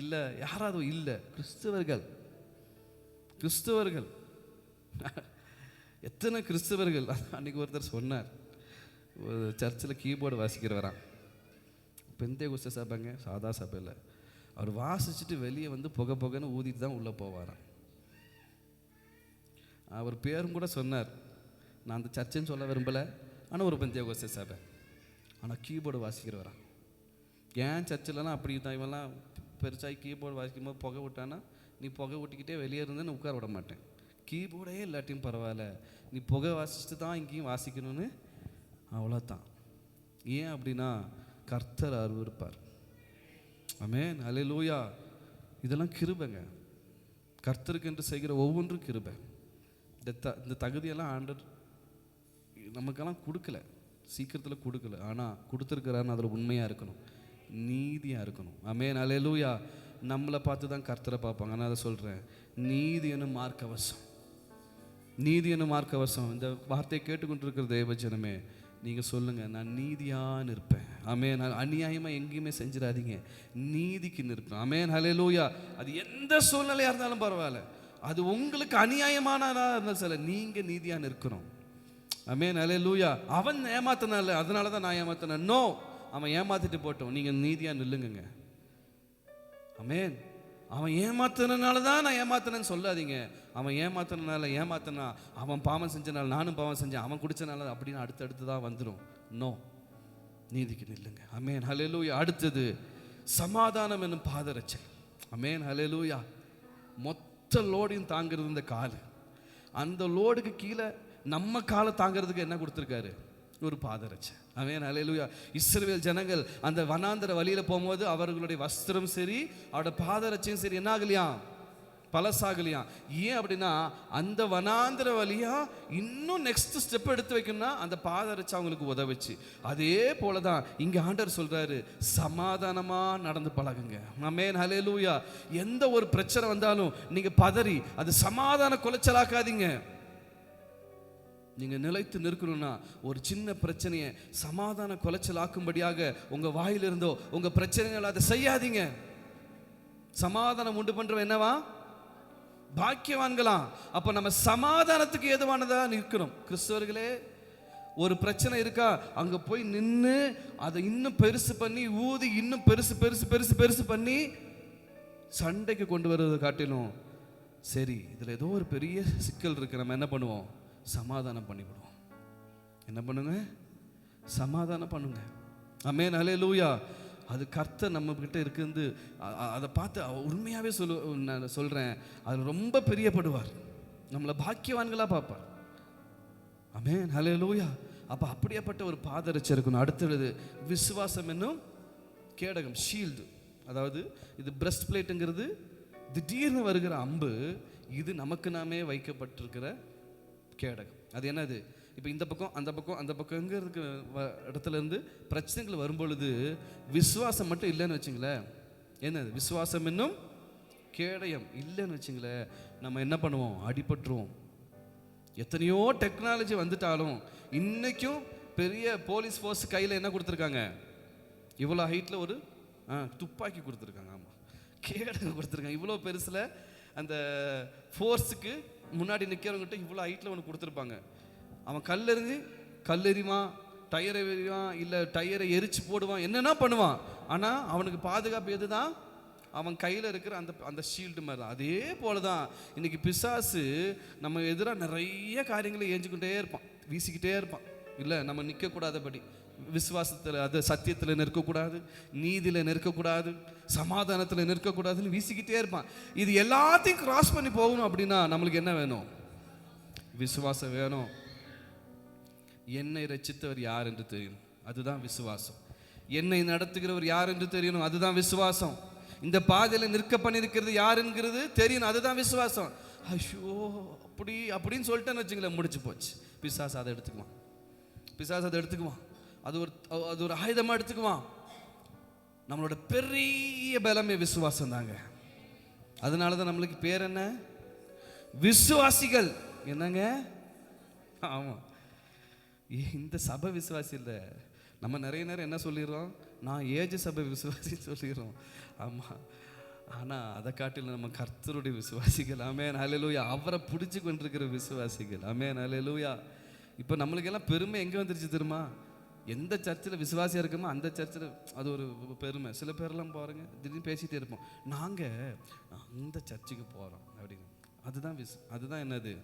A: இல்லை யாராவது இல்லை, கிறிஸ்தவர்கள். எத்தனை கிறிஸ்தவர்கள். அன்றைக்கி ஒருத்தர் சொன்னார், ஒரு சர்ச்சில் கீபோர்டு வாசிக்கிறவரான், பெந்தேகோஸ்தே சபைங்க, சாதா சபையில். அவர் வாசிச்சுட்டு வெளியே வந்து புகைன்னு ஊதிட்டு தான் உள்ளே போவாராம். அவர் பேரும் கூட சொன்னார். நான் அந்த சர்ச்சுன்னு சொல்ல விரும்பலை, ஆனால் ஒரு பெந்தேகோஸ்தே சபை, ஆனால் கீபோர்டு வாசிக்கிறவரா. ஏன் சர்ச்சிலலாம் அப்படி தான், இவெல்லாம் பெருசாகி கீபோர்டு வாசிக்கும்போது புகை விட்டானா, நீ புகை விட்டிக்கிட்டே வெளியே இருந்தேன்னு உட்கார விட மாட்டேன். கீபோர்டே இல்லாட்டியும் பரவாயில்ல, நீ புகை வாசிச்சுட்டு தான் இங்கேயும் வாசிக்கணும்னு, அவ்வளோதான். ஏன் அப்படின்னா கர்த்தர் அருவருப்பார். ஆமென், அல்லேலூயா. இதெல்லாம் கிருபைங்க. கர்த்தருக்கு என்று செய்கிற ஒவ்வொன்றும் கிருபை. இந்த தகுதியெல்லாம் ஆண்டவர் நமக்கெல்லாம் கொடுக்கல, சீக்கிரத்தில் கொடுக்கல. ஆனால் கொடுத்துருக்கிறான்னு அதில் உண்மையாக இருக்கணும், நீதியாக இருக்கணும். ஆமென், அல்லேலூயா. நம்மளை பார்த்து தான் கர்த்தரை பார்ப்பாங்க. நான் அதை சொல்கிறேன், நீதி என்னும் மார்க்கவசம், நீதி என்னும் மார்க்கவசம். இந்த வார்த்தையை கேட்டுக்கொண்டிருக்கிற தேவஜனமே, நீங்கள் சொல்லுங்கள், நான் நீதியாக இருப்பேன். ஆமென். நான் அநியாயமாக எங்கேயுமே செஞ்சிடாதீங்க, நீதிக்கு நிற்பேன். ஆமென், ஹல்லேலூயா. அது எந்த சூழ்நிலையாக இருந்தாலும் பரவாயில்ல, அது உங்களுக்கு அநியாயமானதாக இருந்தாலும் சில, நீங்கள் நீதியாக நிற்கணும். ஆமென், ஹல்லேலூயா. அவன் ஏமாத்தினால அதனால தான் நான் ஏமாத்தினேன், நோ, அவன் ஏமாத்திட்டு போட்டோம், நீங்கள் நீதியாக நில்லுங்க. ஆமென். அவன் ஏமாத்தினால தான் நான் ஏமாத்தினேன்னு சொல்லாதீங்க. அவன் ஏமாத்தினால ஏமாத்தினா, அவன் பாவம் செஞ்சனால நானும் பாவம் செஞ்சேன், அவன் குடிச்சனால அப்படின்னு அடுத்தடுத்து தான் வந்துடும். நோ, நீதிக்கு நில்லுங்க. ஆமென், ஹல்லேலூயா. அடுத்தது சமாதானம் என்னும் பாதரட்சை. ஆமென், ஹல்லேலூயா. மொத்த லோடையும் தாங்கிறது இந்த கால். அந்த லோடுக்கு கீழே நம்ம காலை தாங்கிறதுக்கு என்ன கொடுத்துருக்காரு? ஒரு பாதரட்சை. ஆமென், ஹல்லேலூயா. இஸ்ரவேல் ஜனங்கள் அந்த வனாந்தர வழியில போகும்போது அவர்களுடைய வஸ்திரம் சரி, அவருடைய பாதரட்சையும் சரி என்ன ஆகலையாம்? பழசாகலையாம். ஏன் அப்படின்னா அந்த வனாந்தர வழியா இன்னும் நெக்ஸ்ட் ஸ்டெப் எடுத்து வைக்கணும்னா அந்த பாதரட்சை அவங்களுக்கு உதவுச்சு. அதே போலதான் இங்க ஆண்டவர் சொல்றாரு, சமாதானமா நடந்து பழகுங்க. ஆமென், ஹல்லேலூயா. எந்த ஒரு பிரச்சனை வந்தாலும் நீங்க பதறி அது சமாதான குலைச்சலாக்காதீங்க. நீங்க நிலைத்து நிற்கணும்னா ஒரு சின்ன பிரச்சனையை சமாதான குலைச்சலாக்கும்படியாக உங்க வாயிலிருந்தோ உங்க பிரச்சனைகள் அதை செய்யாதீங்க. சமாதானம் உண்டு பண்றவன் என்னவா? பாக்கியவான்களாம். அப்ப நம்ம சமாதானத்துக்கு ஏதுவானதா நிற்கணும். கிறிஸ்தவர்களே, ஒரு பிரச்சனை இருக்கா, அங்க போய் நின்று அதை இன்னும் பெருசு பண்ணி ஊதி இன்னும் பெருசு பெருசு பெருசு பெருசு பண்ணி சண்டைக்கு கொண்டு வருவதை காட்டிலும், சரி இதுல ஏதோ ஒரு பெரிய சிக்கல் இருக்கு, நம்ம என்ன பண்ணுவோம்? சமாதானம் பண்ணிவிடுவோம். என்ன பண்ணுங்க? சமாதானம் பண்ணுங்க. ஆமென், ஹல்லேலூயா. அது கர்த்தர் நம்ம கிட்ட இருக்குது. அதை பார்த்து உண்மையாகவே நான் சொல்கிறேன், அது ரொம்ப பிரியப்படுவார், நம்மளை பாக்கியவான்களாக பார்ப்பார். ஆமென், ஹல்லேலூயா. அப்போ அப்படியேப்பட்ட ஒரு பாதரட்சை இருக்கணும். அடுத்தது விசுவாசம் என்னும் கேடகம், ஷீல்டு. அதாவது இது பிரஸ்ட் பிளேட்டுங்கிறது திடீர்னு வருகிற அம்பு, இது நமக்கு நாமே வைக்கப்பட்டிருக்கிற கேடகம். அது என்னது? இப்போ இந்த பக்கம் அந்த பக்கம் அந்த பக்கம் எங்கே இருக்க இடத்துல இருந்து பிரச்சனைகள் வரும்பொழுது விசுவாசம் மட்டும் இல்லைன்னு வச்சுங்களேன், என்னது? விசுவாசம் என்னும் கேடயம் இல்லைன்னு வச்சுங்களேன், நம்ம என்ன பண்ணுவோம்? அடிபட்டுருவோம். எத்தனையோ டெக்னாலஜி வந்துட்டாலும் இன்னைக்கும் பெரிய போலீஸ் ஃபோர்ஸ் கையில் என்ன கொடுத்துருக்காங்க? இவ்வளோ ஹைட்டில் ஒரு துப்பாக்கி கொடுத்துருக்காங்க. ஆமாம், கேடகம் கொடுத்துருக்காங்க. இவ்வளோ பெருசில் அந்த ஃபோர்ஸுக்கு முன்னாடி நிற்கிறவங்கிட்ட இவ்வளோ ஹைட்டில் ஒன்று கொடுத்துருப்பாங்க. அவன் கல்லெறிவான், டயரை எறிவான், இல்லை டயரை எரிச்சு போடுவான், என்னென்ன பண்ணுவான். ஆனால் அவனுக்கு பாதுகாப்பு எது தான்? அவன் கையில் இருக்கிற அந்த ஷீல்டு மாதிரி தான். அதே போல தான் இன்னைக்கு பிசாசு நம்ம எதிராக நிறைய காரியங்களை ஏஞ்சிக்கிட்டே இருப்பான், வீசிக்கிட்டே இருப்பான். இல்லை நம்ம நிற்கக்கூடாதபடி, விசுவாசத்தில் அது சத்தியத்தில் நிற்கக்கூடாது, நீதியில் நிற்கக்கூடாது, சமாதானத்தில் நிற்கக்கூடாதுன்னு வீசிக்கிட்டே இருப்பான். இது எல்லாத்தையும் கிராஸ் பண்ணி போகணும் அப்படின்னா நம்மளுக்கு என்ன வேணும்? விசுவாசம் வேணும். என்னை ரட்சித்தவர் யார் என்று தெரியணும், அதுதான் விசுவாசம். என்னை நடத்துகிறவர் யார் என்று தெரியணும், அதுதான் விசுவாசம். இந்த பாதையில் நிற்க பண்ணியிருக்கிறது யார் என்கிறது தெரியணும், அதுதான் விசுவாசம். ஐயோ அப்படின்னு சொல்லிட்டேன்னு வச்சுங்களேன், முடிச்சு போச்சு. பிசாசு அதை எடுத்துக்குவான், அது ஒரு ஆயுதமாக எடுத்துக்குவான். நம்மளோட பெரிய பலமே விசுவாசம் தாங்க. அதனால தான் நம்மளுக்கு பேர் என்ன? விசுவாசிகள். என்னங்க? ஆமாம், இந்த சபை விசுவாசி இல்லை. நம்ம நிறைய நேரம் என்ன சொல்லிடுறோம்? நான் ஏஜ் சபை விசுவாசின்னு சொல்லிடுறோம். ஆமாம், ஆனால் அதை காட்டிலும் நம்ம கர்த்தருடைய விசுவாசிகள். ஆமென், ஹல்லேலூயா. அவரை பிடிச்சி கொண்டிருக்கிற விசுவாசிகள். ஆமென், ஹல்லேலூயா. இப்போ நம்மளுக்கெல்லாம் பெருமை எங்கே வந்துருச்சு தெரியுமா? எந்த சர்ச்சில் விசுவாசியாக இருக்கோமோ அந்த சர்ச்சில் அது ஒரு பெருமை. சில பேர்லாம் பாருங்க, திடீர்னு பேசிகிட்டே இருப்போம், நாங்கள் அந்த சர்ச்சுக்கு போகிறோம் அப்படின்னு. அதுதான் என்னது?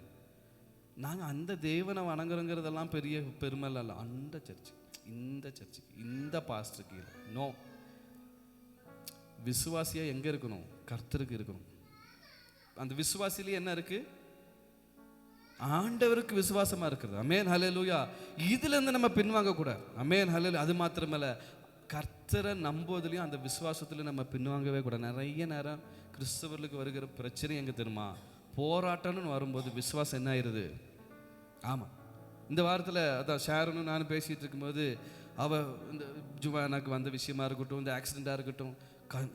A: நாங்கள் அந்த தேவனை வணங்குறோங்கிறதெல்லாம் பெரிய பெருமை இல்லை. அந்த சர்ச்சு, இந்த சர்ச்சுக்கு, இந்த பாஸ்டருக்கு இல்லை. நோ, விசுவாசியாக எங்கே இருக்கணும்? கர்த்தருக்கு இருக்கணும். அந்த விசுவாசிலேயே என்ன இருக்கு? ஆண்டவருக்கு விசுவாசமா இருக்கிறது. அமேன், ஹல்லேலூயா. இதுல இருந்து நம்ம பின்வாங்க கூடாது. அமேன், ஹல்லேலூயா. அது மாத்திரமல்ல, கர்த்தரை நம்புவதிலையும் அந்த விசுவாசத்துல நம்ம பின்வாங்கவே கூடாது. நிறைய நேரம் கிறிஸ்தவர்களுக்கு வருகிற பிரச்சனை எங்க தெரியுமா? போராட்டம்னு வரும்போது விசுவாசம் என்ன ஆயிருது? ஆமா, இந்த வாரத்தில் அதான் ஷேரனும் நானும் பேசிட்டு இருக்கும்போது, இந்த ஜுவானாக்கு வந்த விஷயமா இருக்கட்டும், இந்த ஆக்சிடெண்ட்டாக இருக்கட்டும்,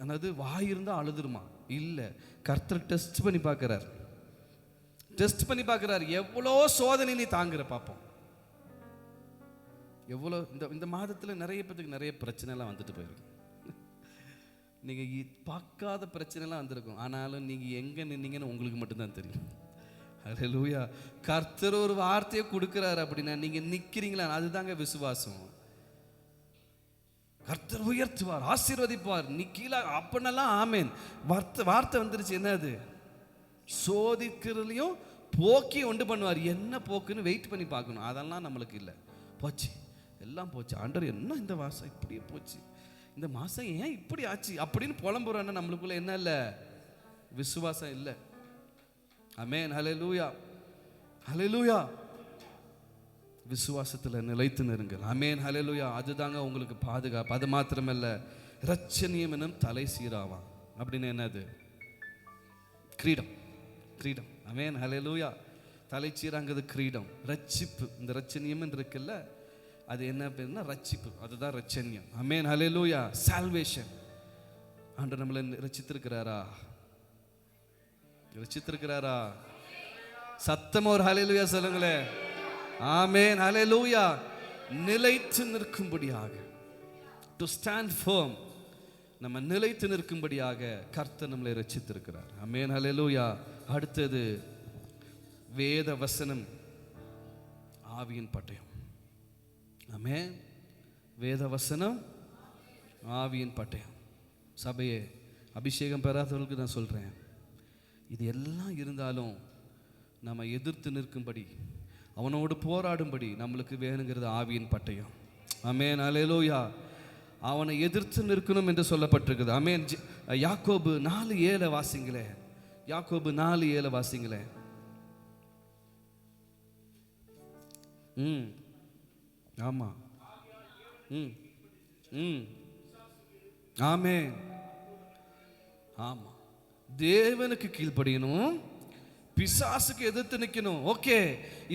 A: அதாவது வாய் இருந்தால் அழுதுருமா? இல்லை, கர்த்தர் டெஸ்ட் பண்ணி பார்க்குறார். டெஸ்ட் பண்ணி பார்க்குறாரு, எவ்வளோ சோதனை நீ தாங்குற பார்ப்போம். எவ்வளோ இந்த மாதத்தில் நிறைய பேருக்கு நிறைய பிரச்சனைலாம் வந்துட்டு போயிருக்கு. நீங்கள் பார்க்காத பிரச்சனைலாம் வந்திருக்கும். ஆனாலும் நீங்கள் எங்கே நின்னீங்கன்னு உங்களுக்கு மட்டும்தான் தெரியும். ஹல்லேலூயா. கர்த்தர் ஒரு வார்த்தையை கொடுக்குறாரு அப்படின்னா நீங்கள் நிற்கிறீங்களா? அதுதாங்க விசுவாசம். கர்த்தர் உயர்த்துவார், ஆசீர்வதிப்பார், நீ கீழே அப்படின்னெல்லாம் ஆமேன். வார்த்தை வந்துருச்சு. என்னது? சோதிக்கிறதுலையும் போக்கி உண்டு பண்ணுவார். என்ன போக்குன்னு வெயிட் பண்ணி பார்க்கணும். அதெல்லாம் நம்மளுக்கு இல்லை. போச்சு, எல்லாம் போச்சு. ஆண்டவர் என்ன இந்த மாதம் இப்படியே போச்சு, இந்த மாதம் ஏன் இப்படி ஆச்சு அப்படின்னு புலம்புறான்னா நம்மளுக்குள்ள என்ன இல்லை? விசுவாசம் இல்லை. ஆமென், ஹல்லேலூயா, ஹல்லேலூயா. விசுவாசத்தில் நிலைத்து நிறுங்கள். ஆமென், ஹல்லேலூயா. அதுதாங்க உங்களுக்கு பாதுகாப்பு. அது மாத்திரமல்ல, இரட்சணியம் எனும் தலை சீராவான். அப்படின்னு என்னது? கிரீடம், கிரீடம். ஆமென், ஹல்லேலூயா. தலைச்சீராங்கிறது கிரீடம், ரட்சிப்பு. இந்த ரட்சணியம் இருக்குல்ல, அது என்ன பேருன்னா ரட்சிப்பு. அதுதான் ரட்சணியம். ஆமென், ஹல்லேலூயா. சால்வேஷன். ஆண்டவர் நம்மளை ரட்சித்திருக்கிறாரா? ரட்சித்திருக்கிறாரா? சத்தமா ஒரு ஹல்லேலூயா சொல்லுங்களேன். ஆமென், ஹல்லேலூயா. நிலைத்து நிற்கும்படியாக, டு ஸ்டாண்ட் ஃபர்ம், நம்ம நிலைத்து நிற்கும்படியாக கர்த்தர் நம்மளை ரட்சித்திருக்கிறார். ஆமென், ஹல்லேலூயா. அடுத்தது வேத வசனம், ஆவியின் பட்டயம். ஆமென். வேத வசனம், ஆவியின் பட்டயம். சபையே, அபிஷேகம் பெறாதவர்களுக்கு நான் சொல்றேன், இது எல்லாம் இருந்தாலும் நம்ம எதிர்த்து நிற்கும்படி, அவனோடு போராடும்படி நம்மளுக்கு வேணுங்கிறது ஆவியின் பட்டயம். ஆமென், ஹல்லேலூயா. அவனை எதிர்த்து நிற்கணும் என்று சொல்லப்பட்டிருக்குது. ஆமென். யாக்கோபு 4:7 வாசிங்களே. யாக்கோபு 4:7 வாசிங்களே. ஆமா. ஆமென். ஆமா, தேவனுக்கு கீழ்ப்படியணும், பிசாசுக்கு எதிர்த்து நிற்கணும். ஓகே,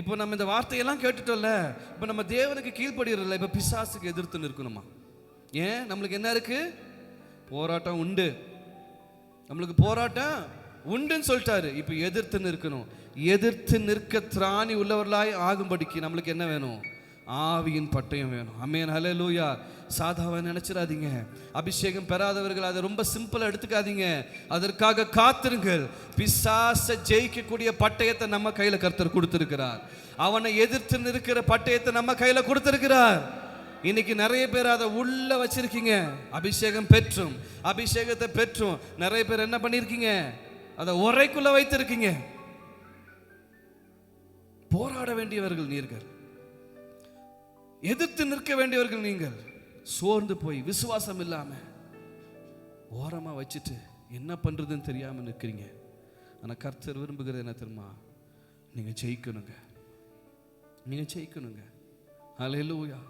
A: இப்போ நம்ம இந்த வார்த்தையெல்லாம் கேட்டுட்டோம்ல, இப்போ நம்ம தேவனுக்கு கீழ்ப்படியறதில்ல, இப்போ பிசாசுக்கு எதிர்த்து நிற்கணுமா? ஏன்? நம்மளுக்கு என்ன இருக்கு? போராட்டம் உண்டு. நம்மளுக்கு போராட்டம் உண்டுன்னு சொல்லிட்டாரு. இப்போ எதிர்த்து நிற்கணும். எதிர்த்து நிற்க திராணி உள்ளவர்களாய் ஆகும்படிக்கு நம்மளுக்கு என்ன வேணும்? ஆவியின் பட்டயம் வேணும். ஆமென், ஹல்லேலூயா. சாதாவை நினைச்சிடாதீங்க. அபிஷேகம் பெறாதவர்கள் அதை ரொம்ப சிம்பிளா எடுத்துக்காதீங்க. அதற்காக காத்திருங்கள். பிசாசை ஜெயிக்கக்கூடிய பட்டயத்தை நம்ம கையில கர்த்தர் கொடுத்திருக்கிறார். அவனை எதிர்த்து நிற்கிற பட்டயத்தை நம்ம கையில கொடுத்திருக்கிறார். இன்னைக்கு நிறைய பேர் அதை உள்ள வச்சிருக்கீங்க. அபிஷேகம் பெற்றும், அபிஷேகத்தை பெற்றும் நிறைய பேர் என்ன பண்ணிருக்கீங்க? அதை உரைக்குள்ள வைத்திருக்கீங்க. போராட வேண்டியவர்கள் நீர்கள், எதிர்த்து நிற்க வேண்டியவர்கள் நீங்கள். சோர்ந்து போய் விசுவாசம் இல்லாம ஓரமா வச்சுட்டு என்ன பண்றதுன்னு தெரியாம நிற்கிறீங்க. ஆனா கர்த்தர் விரும்புகிறது என்ன தெரியுமா? நீங்க ஜெயிக்கணுங்க, நீங்க ஜெயிக்கணுங்க. ஹல்லேலூயா.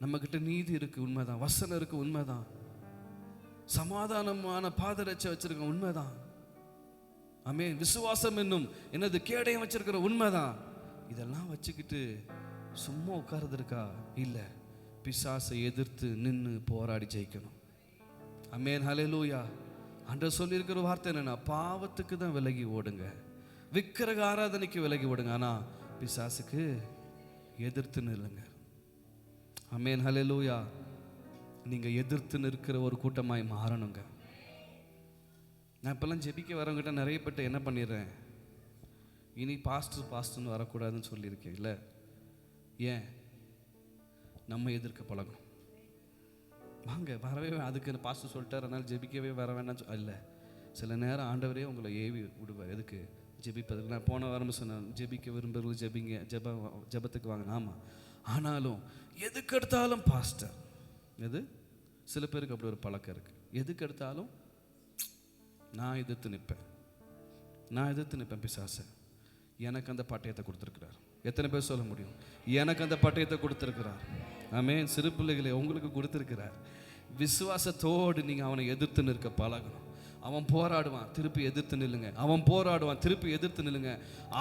A: நம்ம கிட்ட நீதி இருக்கு, உண்மைதான். வசனம் இருக்கு, உண்மைதான். சமாதானமான பாதரட்சை வச்சிருக்க, உண்மைதான். ஆமென். விசுவாசம் என்னும் என்னது கேடயம் வச்சிருக்கிற, உண்மைதான். இதெல்லாம் வச்சுக்கிட்டு சும்மா உட்கார்றது இருக்கா? இல்ல, பிசாசை எதிர்த்து நின்று போராடி ஜெயிக்கணும். ஆமென், ஹல்லேலூயா. ஆண்டவர் சொல்லியிருக்கிற வார்த்தை என்னன்னா, பாவத்துக்கு தான் விலகி ஓடுங்க, விக்கிரக ஆராதனைக்கு விலகி ஓடுங்க, ஆனா பிசாசுக்கு எதிர்த்து நில்லுங்க. ஆமென், ஹல்லேலூயா. நீங்க எதிர்த்து நிற்கிற ஒரு கூட்டமாய் மாறணுங்க. நான் இப்பெல்லாம் ஜெபிக்க வரவங்கிட்ட நிறைய பேர்ட்ட என்ன பண்ணிடுறேன், இனி பாஸ்டர்னு வரக்கூடாதுன்னு சொல்லியிருக்கேன். இல்லை, ஏன்? நம்ம எதிர்க்க பழகும். வாங்க, வரவே அதுக்கு பாஸ்டர் சொல்லிட்டார் அதனால ஜெபிக்கவே வர வேண்டாம் இல்லை. சில நேரம் ஆண்டவரே உங்களை ஏவி விடுவார். எதுக்கு? ஜெபிப்பதற்கு. நான் போன வாரம் சொன்னேன், ஜெபிக்க விரும்புகிறவர்கள் ஜெபிங்க, ஜெபத்துக்கு வாங்க. ஆமாம், ஆனாலும் எதுக்கு எடுத்தாலும் பாஸ்டர், எது சில பேருக்கு அப்படி ஒரு பழக்கம் இருக்குது. எதுக்கு எடுத்தாலும் நான் எதிர்த்து நிற்பேன் பிசாசை. எனக்கு அந்த பட்டயத்தை கொடுத்துருக்கிறார். எத்தனை பேர் சொல்ல முடியும்? எனக்கு அந்த பட்டயத்தை கொடுத்துருக்கிறார். ஆமென். சிறு பிள்ளைகளை உங்களுக்கு கொடுத்துருக்கிறார். விசுவாசத்தோடு நீங்கள் அவனை எதிர்த்து நிற்க பழகணும். அவன் போராடுவான், திருப்பி எதிர்த்து நில்லுங்க. அவன் போராடுவான், திருப்பி எதிர்த்து நில்லுங்க.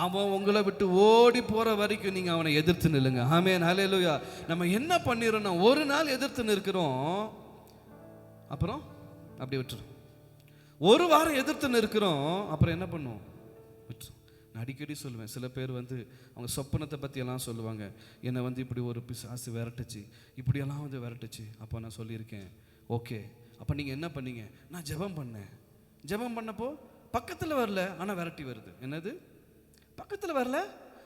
A: அவன் உங்களை விட்டு ஓடி போகிற வரைக்கும் நீங்கள் அவனை எதிர்த்து நில்லுங்க. ஆமென், ஹல்லேலூயா. நம்ம என்ன பண்ணிடுறோம்னா, ஒரு நாள் எதிர்த்து நிற்கிறோம், அப்புறம் அப்படி விட்டுரும். ஒரு வாரம் எதிர்த்து நிற்கிறோம், அப்புறம் என்ன பண்ணுவோம்? விட்டுரும். நான் அடிக்கடி சொல்லுவேன், சில பேர் அவங்க சொப்பனத்தை பற்றியெல்லாம் சொல்லுவாங்க. என்னை இப்படி ஒரு பிசாசு விரட்டுச்சு, இப்படியெல்லாம் விரட்டுச்சு. அப்போ நான் சொல்லியிருக்கேன், ஓகே, அப்போ நீங்கள் என்ன பண்ணீங்க? நான் ஜெபம் பண்ணப்போ பக்கத்தில் வரல, ஆனால் விரட்டி வருது. என்னது? பக்கத்தில் வரல,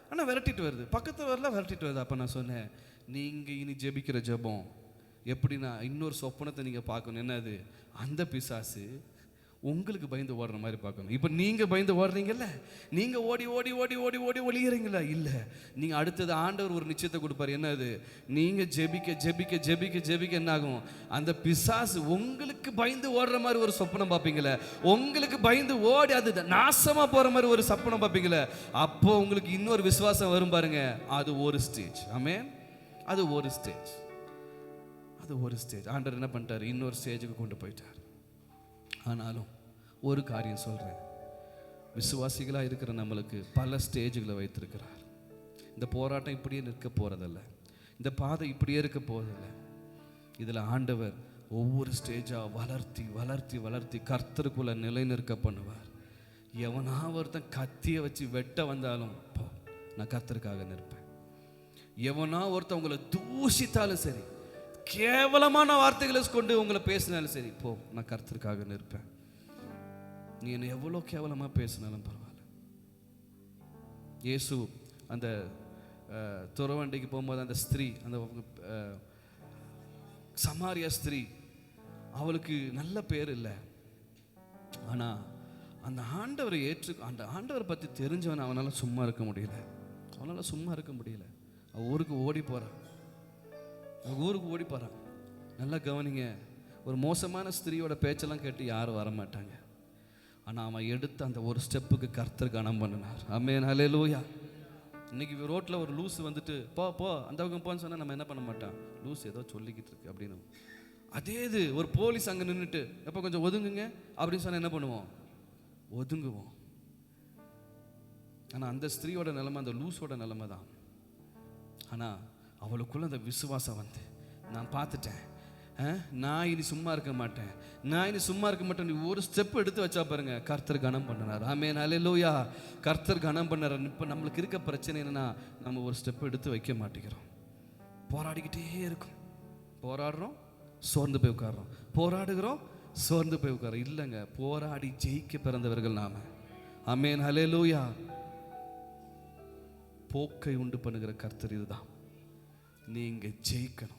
A: ஆனால் விரட்டிட்டு வருது. பக்கத்தில் வரல, விரட்டிட்டு வருது. அப்போ நான் சொன்னேன், நீங்கள் இனி ஜெபிக்கிற ஜெபம் எப்படின்னா, இன்னொரு சொப்பனத்தை நீங்கள் பார்க்கணும். என்னது? அந்த பிசாசு உங்களுக்கு பயந்து ஓடுற மாதிரி பார்க்கணும். இப்போ நீங்கள் பயந்து ஓடுறீங்கல்ல, நீங்கள் ஓடி ஓடி ஓடி ஓடி ஓடி ஒளிகிறீங்களா? இல்லை, நீங்கள் அடுத்தது ஆண்டவர் ஒரு நிச்சயத்தை கொடுப்பார். என்னது? நீங்கள் ஜெபிக்க ஜெபிக்க ஜெபிக்க ஜெபிக்க என்ன ஆகும்? அந்த பிசாசு உங்களுக்கு பயந்து ஓடுற மாதிரி ஒரு சொப்பனம் பார்ப்பீங்களே, உங்களுக்கு பயந்து ஓடி அது நாசமாக போகிற மாதிரி ஒரு சொப்பனம் பார்ப்பீங்களே, அப்போ உங்களுக்கு இன்னொரு விசுவாசம் வரும் பாருங்க. அது ஒரு ஸ்டேஜ். ஆமென். அது ஒரு ஸ்டேஜ். ஆண்டவர் என்ன பண்ணிட்டார்? இன்னொரு ஸ்டேஜுக்கு கொண்டு போயிட்டார். ஆனாலும் ஒரு காரியம் சொல்கிறேன், விசுவாசிகளாக இருக்கிற நம்மளுக்கு பல ஸ்டேஜுகளை வைத்திருக்கிறார். இந்த போராட்டம் இப்படியே நிற்க போகிறதில்ல, இந்த பாதை இப்படியே இருக்க போகிறதில்ல. இதில் ஆண்டவர் ஒவ்வொரு ஸ்டேஜாக வளர்த்தி வளர்த்தி வளர்த்தி கர்த்தருக்குள்ளே நிலை நிற்க பண்ணுவார். எவனா ஒருத்தன் கத்தியை வச்சு வெட்ட வந்தாலும் போ, நான் கர்த்தருக்காக நிற்பேன். எவனா ஒருத்தன் உங்களை தூஷித்தாலும் சரி, கேவலமான வார்த்தைகளை கொண்டு உங்களை பேசினாலும் சரி, போ, நான் கர்த்தருக்காக நிற்பேன். நீ என்னை எவ்வளோ கேவலமாக பேசினாலும் பரவாயில்ல. இயேசு அந்த துறவண்டைக்கு போகும்போது அந்த ஸ்திரீ, அந்த சமாரியா ஸ்திரீ, அவளுக்கு நல்ல பேர் இல்லை. ஆனால் அந்த ஆண்டவரை அந்த ஆண்டவரை பற்றி தெரிஞ்சவன் அவனால் சும்மா இருக்க முடியல. அவன் ஊருக்கு ஓடி போகிறான். நல்லா கவனிங்க, ஒரு மோசமான ஸ்திரீயோட பேச்செல்லாம் கேட்டு யாரும் வரமாட்டாங்க. ஆனால் அவன் எடுத்த அந்த ஒரு ஸ்டெப்புக்கு கர்த்தர் கனம் பண்ணினார். ஆமென், ஹல்லேலூயா. இன்னைக்கு ரோட்டில் ஒரு லூஸ் போ அந்த பக்கம் போன்னு சொன்னால் நம்ம என்ன பண்ண மாட்டான்? லூஸ் ஏதோ சொல்லிக்கிட்டு இருக்கு அப்படின்னு. அதே இது ஒரு போலீஸ் அங்கே நின்றுட்டு எப்போ கொஞ்சம் ஒதுங்குங்க அப்படின்னு சொன்னால் என்ன பண்ணுவோம்? ஒதுங்குவோம். ஆனால் அந்த ஸ்திரீயோட நிலைமை, அந்த லூஸோட நிலைமை தான். ஆனால் அவளுக்குள்ள அந்த விசுவாசம் நான் பார்த்துட்டேன், நான் இனி சும்மா இருக்க மாட்டேன். நீ ஒரு ஸ்டெப் எடுத்து வச்சா பாருங்க, கர்த்தர் கனம் பண்ணார். ஆமென், ஹல்லேலூயா. கர்த்தர் கனம் பண்ணார். இப்போ நம்மளுக்கு இருக்க பிரச்சனை என்னன்னா, நம்ம ஒரு ஸ்டெப் எடுத்து வைக்க மாட்டேங்கிறோம். போராடிக்கிட்டே இருக்கும். போராடுறோம், சோர்ந்து போய் உட்காடுறோம். போராடுகிறோம், சோர்ந்து போய் உட்காரோம். இல்லைங்க, போராடி ஜெயிக்க பிறந்தவர்கள் நாம. ஆமென், ஹல்லேலூயா. போக்கை உண்டு பண்ணுகிற கர்த்தர் இதுதான். நீங்க ஜெயிக்கணும்.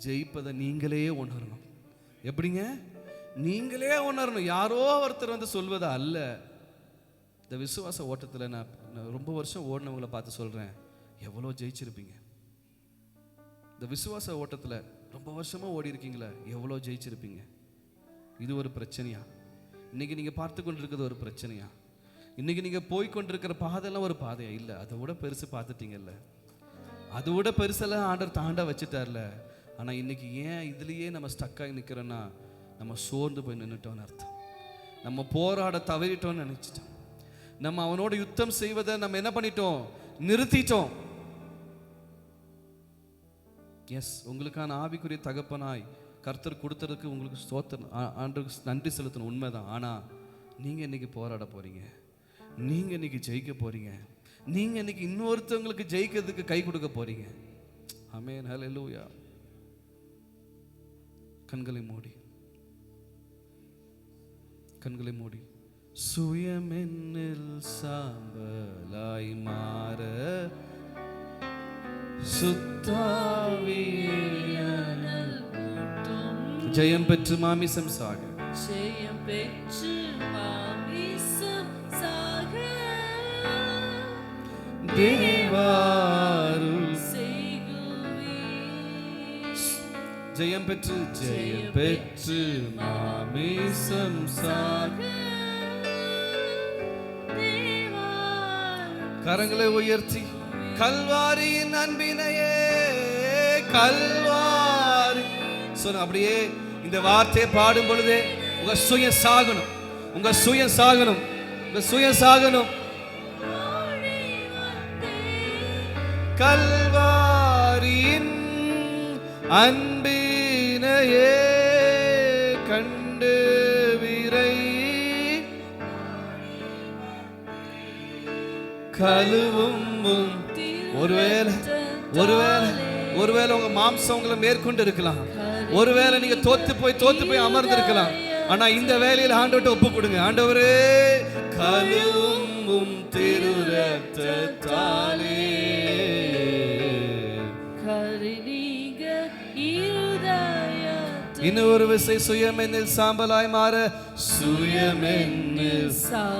A: ஜெயிப்பதை நீங்களே உணரணும். எப்படிங்க? நீங்களே உணரணும். யாரோ ஒருத்தர் சொல்வதா அல்ல. இந்த விசுவாச ஓட்டத்தில் நான் ரொம்ப வருஷம் ஓடினவங்களை பார்த்து சொல்கிறேன், எவ்வளோ ஜெயிச்சிருப்பீங்க. இந்த விசுவாச ஓட்டத்தில் ரொம்ப வருஷமாக ஓடி இருக்கீங்களே, எவ்வளோ ஜெயிச்சிருப்பீங்க. இது ஒரு பிரச்சனையா? இன்னைக்கு நீங்கள் பார்த்து கொண்டிருக்கிறது ஒரு பிரச்சனையா? இன்னைக்கு நீங்கள் போய்கொண்டிருக்கிற பாதையெல்லாம் ஒரு பாதையா? இல்லை, அதை விட பெருசு பார்த்துட்டீங்கல்ல. அதை விட பெருசெல்லாம் ஆண்டர் தாண்ட வச்சுட்டார்ல. ஆனால் இன்னைக்கு ஏன் இதுலேயே நம்ம ஸ்டக்காகி நிற்கிறோன்னா, நம்ம சோர்ந்து போய் நின்றுட்டோன்னு அர்த்தம். நம்ம போராட தவறிட்டோம்னு நினச்சிட்டோம். நம்ம அவனோட யுத்தம் செய்வதை நம்ம என்ன பண்ணிட்டோம்? நிறுத்திட்டோம். எஸ், உங்களுக்கான ஆவிக்குரிய தகப்பனாய் கர்த்தர் கொடுத்ததுக்கு உங்களுக்கு ஸ்தோத்திரம், ஆண்டவருக்கு நன்றி செலுத்தணும், உண்மைதான். ஆனால் நீங்கள் இன்னைக்கு போராட போகிறீங்க, நீங்கள் இன்னைக்கு ஜெயிக்க போகிறீங்க, நீங்கள் இன்னைக்கு இன்னொருத்தவங்களுக்கு ஜெயிக்கிறதுக்கு கை கொடுக்க போகிறீங்க. ஆமென், ஹல்லேலூயா. கண்களை மூடி சுயமென்னில் சாம்பலாய் மாற சுத்தாவியனல் ஜெயம் பெற்று மாமிசம் சாக,
B: ஜெயம் பெற்று மாமிசம் சாக
A: தேவாருள் ஜெயம் பெற்று மாமேசம் சாக. கரங்களை உயர்த்தி கல்வாரியின் அன்பினையே கல்வாரி சொன்ன அப்படியே இந்த வார்த்தையை பாடும் பொழுதே உங்க சுயம் சாகணும், உங்க சுயம் சாகணும், உங்க சுயம் சாகணும். கல்வாரியின் அன்பினையே கண்டு விரை கழுவும். ஒருவேளை உங்க மாம்சம் உங்களை மேற்கொண்டு இருக்கலாம், ஒருவேளை நீங்க தோத்து போய் அமர்ந்து இருக்கலாம். ஆனா இந்த வேலையில் ஆண்டவர்கிட்ட ஒப்பு கொடுங்க. ஆண்டவரே கழுவும் திரு ரத்தத்தாலே இன்னொரு விசை சுயமென்னில் சாம்பலாய் மாற சுயமென்னில்.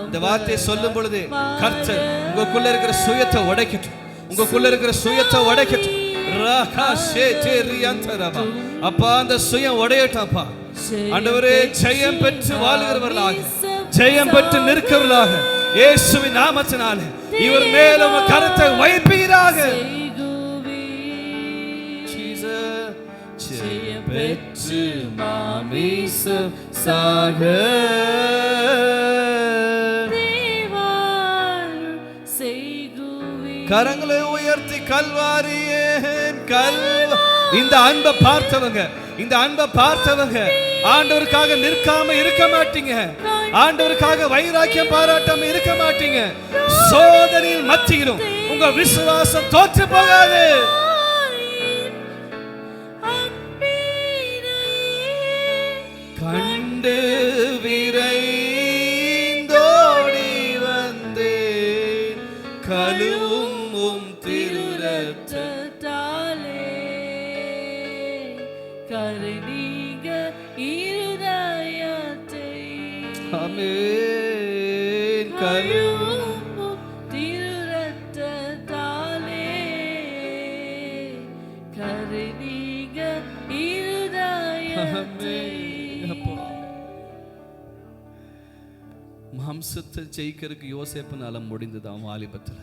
A: இந்த வார்த்தையை சொல்லும் பொழுது கர்த்தர் உங்களுக்குள்ள இருக்கிற சுயத்தை உடைக்கட்டும், உங்களுக்குள்ள இருக்கிற சுயத்தை உடைக்கட்டும். அப்பா அந்த சுயம் உடையட்டப்பா. ஆண்டவரே ஜெயம் பெற்று வாழுகிறவர்களாக, ஜெயம் பெற்று நிற்கிறவர்களாக இயேசுவின் நாமத்தினாலே இவர் மேல உங்க கருத்தை வைப்பீராக. ஜெயம் பெற்று மாமேசம் சாக கரங்களை உயர்த்தி கல்வாரியே இந்த அன்பை பார்த்தவங்க, இந்த அன்பை பார்த்தவங்க ஆண்டவருக்காக நிற்காம இருக்க மாட்டீங்க, ஆண்டவருக்காக வைராக்கியம் பாராட்டாம இருக்க மாட்டீங்க. சோதனையின் மத்தியிலும் உங்க விசுவாசம் தோற்று போகாது. கண்டு விரைந்தோடி வந்தேன் கழுவும் திரு ரத்தத்தாலே கருணீக இருதயத்தை. ஆமென். கழுவும் திரு ரத்தத்தாலே கருணீக இருதயத்தை. மாம்சத்தை ஜெயிக்கிறதுக்கு யோசேப்புனால முடிந்தது. அவன் வாலிபத்தில்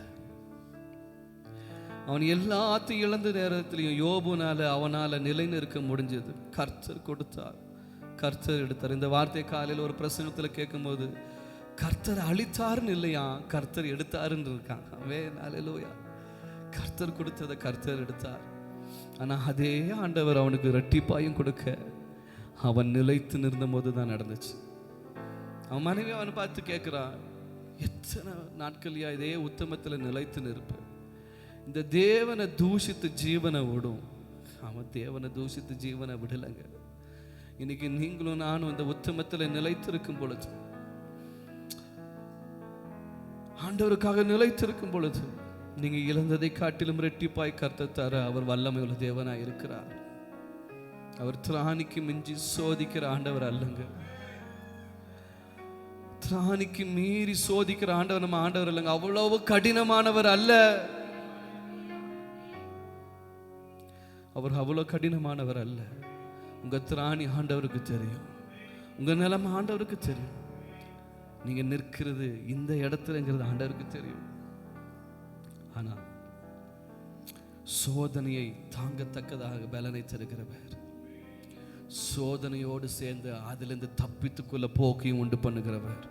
A: அவன் எல்லாத்தையும் இழந்த நேரத்திலையும் யோபுனால அவனால நிலைன்னு இருக்க முடிஞ்சது. கர்த்தர் கொடுத்தார், கர்த்தர் எடுத்தார். இந்த வார்த்தை காலையில் ஒரு பிரசங்கத்தில் கேட்கும்போது கர்த்தர் அழித்தாருன்னு இல்லையா, கர்த்தர் எடுத்தாருன்னு இருக்கான். அவன் அல்லேலூயா. கர்த்தர் கொடுத்ததை கர்த்தர் எடுத்தார். ஆனா அதே ஆண்டவர் அவனுக்கு இரட்டிப்பாயும் கொடுக்க அவன் நிலைத்து நிறுந்த போது தான் நடந்துச்சு. அவன் மனைவி அவனை பார்த்து கேட்கிறான், எத்தனை நாட்கள்யா இதே உத்தமத்தில் நிலைத்து நிற்ப, இந்த தேவனை தூஷித்து ஜீவனை விடும். அவன் தேவனை தூஷித்து ஜீவனை விடலைங்க. இன்னைக்கு நீங்களும் நானும் இந்த உத்தமத்தில் நிலைத்திருக்கும் பொழுது, ஆண்டவருக்காக நிலைத்திருக்கும் பொழுது, நீங்க இழந்ததை காட்டிலும் இரட்டிப்பாய் கர்த்தர் தர அவர் வல்லமை உள்ள தேவனாய் இருக்கிறார். அவர் திராணிக்கு மிஞ்சி சோதிக்கிற ஆண்டவர் அல்லங்க, திராணிக்கு மீறி சோதிக்கிற ஆண்டவர் நம்ம ஆண்டவர் இல்லைங்க. அவ்வளவு கடினமானவர் அல்ல, அவர் அவ்வளவு கடினமானவர் அல்ல. உங்க திராணி ஆண்டவருக்கு தெரியும், உங்க நிலைமை ஆண்டவருக்கு தெரியும், நீங்க நிற்கிறது இந்த இடத்துலங்கிறது ஆண்டவருக்கு தெரியும். ஆனா சோதனையை தாங்கத்தக்கதாக பலனை தருகிறவர், சோதனையோடு சேர்ந்து அதிலிருந்து தப்பித்துக்கொள்ள போக்கையும் உண்டு பண்ணுகிறவர்.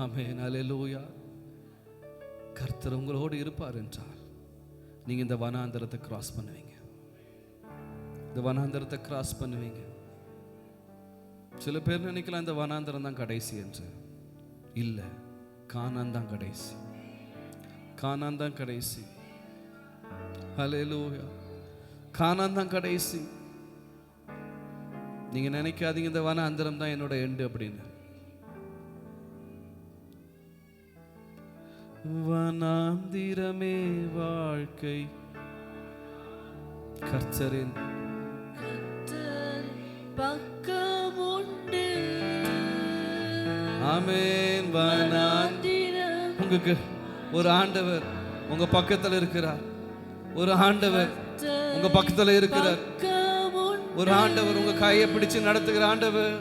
A: ஆமென். அல்லேலூயா. கர்த்தர் உங்களோடு இருப்பார் என்றால் நீங்க இந்த வனாந்தரத்தை கிராஸ் பண்ணுவீங்க, இந்த வனாந்தரத்தை கிராஸ் பண்ணுவீங்க. சில பேர் நினைக்கலாம் இந்த வனாந்தரம் தான் கடைசி என்று. இல்லை, கானான் தான் கடைசி, கானான் தான் கடைசி. அல்லேலூயா. கானான் தான் கடைசி. நீங்க நினைக்காதீங்க இந்த வனாந்தரம் தான் என்னோட எண்டு அப்படின்னு. வனாந்திரமே வாழ்க்கை, கர்த்தரின் பக்கம் உண்டு. ஆமென். வனாந்திரம். உங்களுக்கு ஒரு ஆண்டவர் உங்க பக்கத்துல இருக்கிறார். ஒரு ஆண்டவர் உங்க பக்கத்துல இருக்கிறார். ஒரு ஆண்டவர் உங்க கையை பிடிச்சு நடத்துகிற ஆண்டவர்.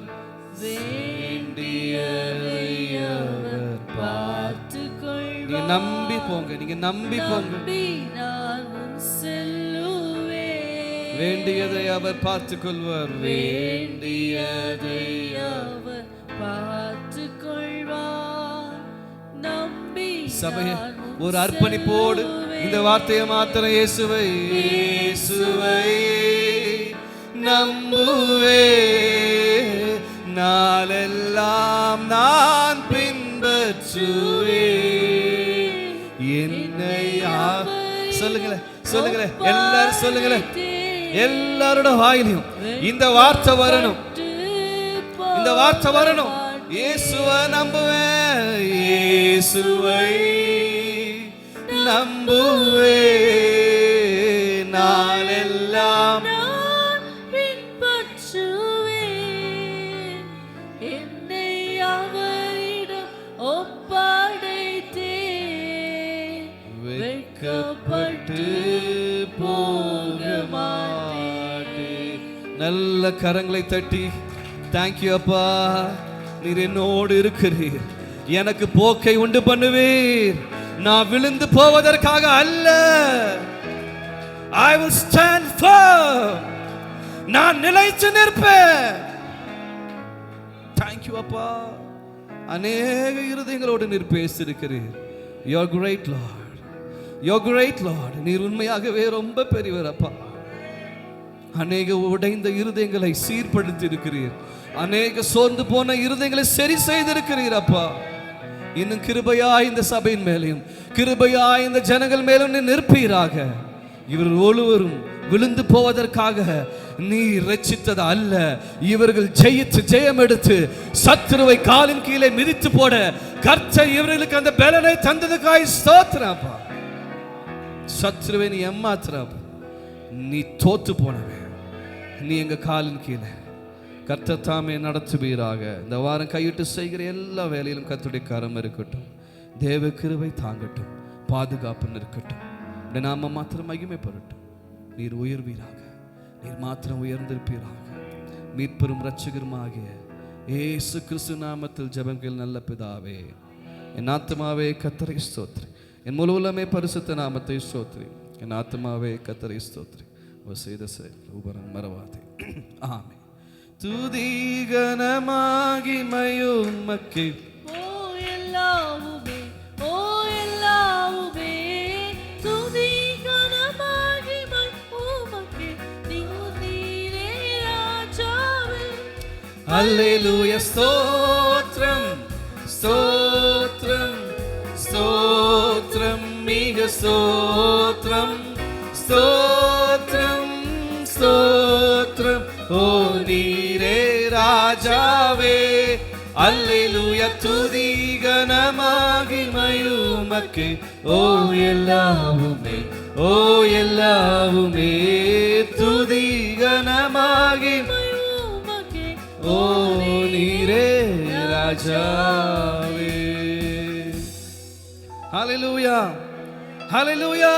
A: நீங்க நம்பி போங்க, நீங்க நம்பி போங்க. வேண்டியதை அவர் பார்த்துக் கொள்வார்.
B: வேண்டியதை அவர் பார்த்துக் கொள்வார். நம்பி
A: சபையே ஒரு அர்ப்பணிப்போடு இந்த வார்த்தையை மாத்திரம், இயேசுவை இயேசுவை நம்புவே, நாளெல்லாம் நான் பின்பற்றுவே. என்னை சொல்லுங்களேன், சொல்லுங்களேன், எல்லாரும் சொல்லுங்களேன். எல்லாரோட வாயிலையும் இந்த வார்த்தை வரணும், இந்த வார்த்தை வரணும். இயேசுவை நம்புவேன், இயேசுவை நம்புவே, நாளெல்லாம்
B: பின்பற்றுவே. என்னை அவரிடம் ஒப்படைத்தே, வெட்கப்பட்டு போக மாட்டேன்.
A: நல்ல கரங்களை தட்டி தேங்க்யூ அப்பா, நீர் என்னோடு இருக்கிறீர், எனக்கு போக்கை உண்டு பண்ணுவீர். நான் விழுந்து போவதற்காக அல்ல, I will stand firm, நான் நிலைத்து நிற்பேன். தேங்க்யூ அப்பா. அநேக இருதயங்களோடு நீர் பேசியிருக்கிறீர். You are great Lord, you are great Lord. நீர் உண்மையாகவே ரொம்ப பெரியவர் அப்பா. அநேக உடைந்த இருதயங்களை சீர்படுத்தி இருக்கிறீர், அநேக சோர்ந்து போன இருதயங்களை சரி செய்திருக்கிறீர் அப்பா. இன்னும் கிருபையாய் இந்த சபையின் மேலையும் கிருபையாய் இந்த ஜனங்கள் மேலும் நீ நிற்பீராக. இவர்கள் ஒருவரும் விழுந்து போவதற்காக நீ ரட்சித்தது அல்ல, இவர்கள் ஜெயித்து ஜெயம் எடுத்து சத்துருவை காலின் கீழே மிதித்து போட கர்த்தர் இவர்களுக்கு அந்த பலனை தந்ததுக்காய் ஸ்தோத்திரப்பா. சத்துருவை நீ ஏமாத்துறப்ப, நீ தோத்து போனவே, நீ எங்க காலின் கீழே. கர்த்தர் தாமே நடத்துவீராக. இந்த வாரம் கையிட்டு செய்கிற எல்லா வேலையிலும் கர்த்தருடைய கரம் இருக்கட்டும், தேவ கிருபை தாங்கட்டும், பாதுகாப்பு இருக்கட்டும். இந்த நாம மாத்திரம் மகிமைப்படட்டும். நீர் உயர்வீராக, நீர் மாத்திரம் உயர்ந்திருப்பீராக. மீட்பெரும் இரட்சகருமாகிய இயேசு கிறிஸ்து நாமத்தில் ஜெபங்கள் நல்ல பிதாவே. என் ஆத்துமாவே கர்த்தரை ஸ்தோத்திரி, என் முழு உள்ளமே பரிசுத்த நாமத்தை ஸ்தோத்திரி. என் ஆத்துமாவே கர்த்தரை ஸ்தோத்திரி, அவர் செய்த செயல் உபரம் மறவாதே. ஆமென். துதி கனமகிமையும் உமக்கே.
B: ஓ எல்லாவுமே, ஓ எல்லாவுமே, துதி கனமகிமை உமக்கே. நீரே ராஜாவே.
A: அல்லேலூயா. ஸ்தோத்திரம் ஸ்தோத்திரம் ஸ்தோத்திரம், மிக ஸ்தோத்திரம் ஸ்தோத்திரம் ஸ்தோத்திரம். ஓ நீரே ராஜாவே. அல்லேலூயா. துதி கனமகிமை உமக்கே. ஓ எல்லாவுமே, ஓ எல்லாவுமே, துதி கனமகிமை
B: உமக்கே.
A: ஓ நீரே ராஜாவே. ஹல்லேலூயா, ஹல்லேலூயா.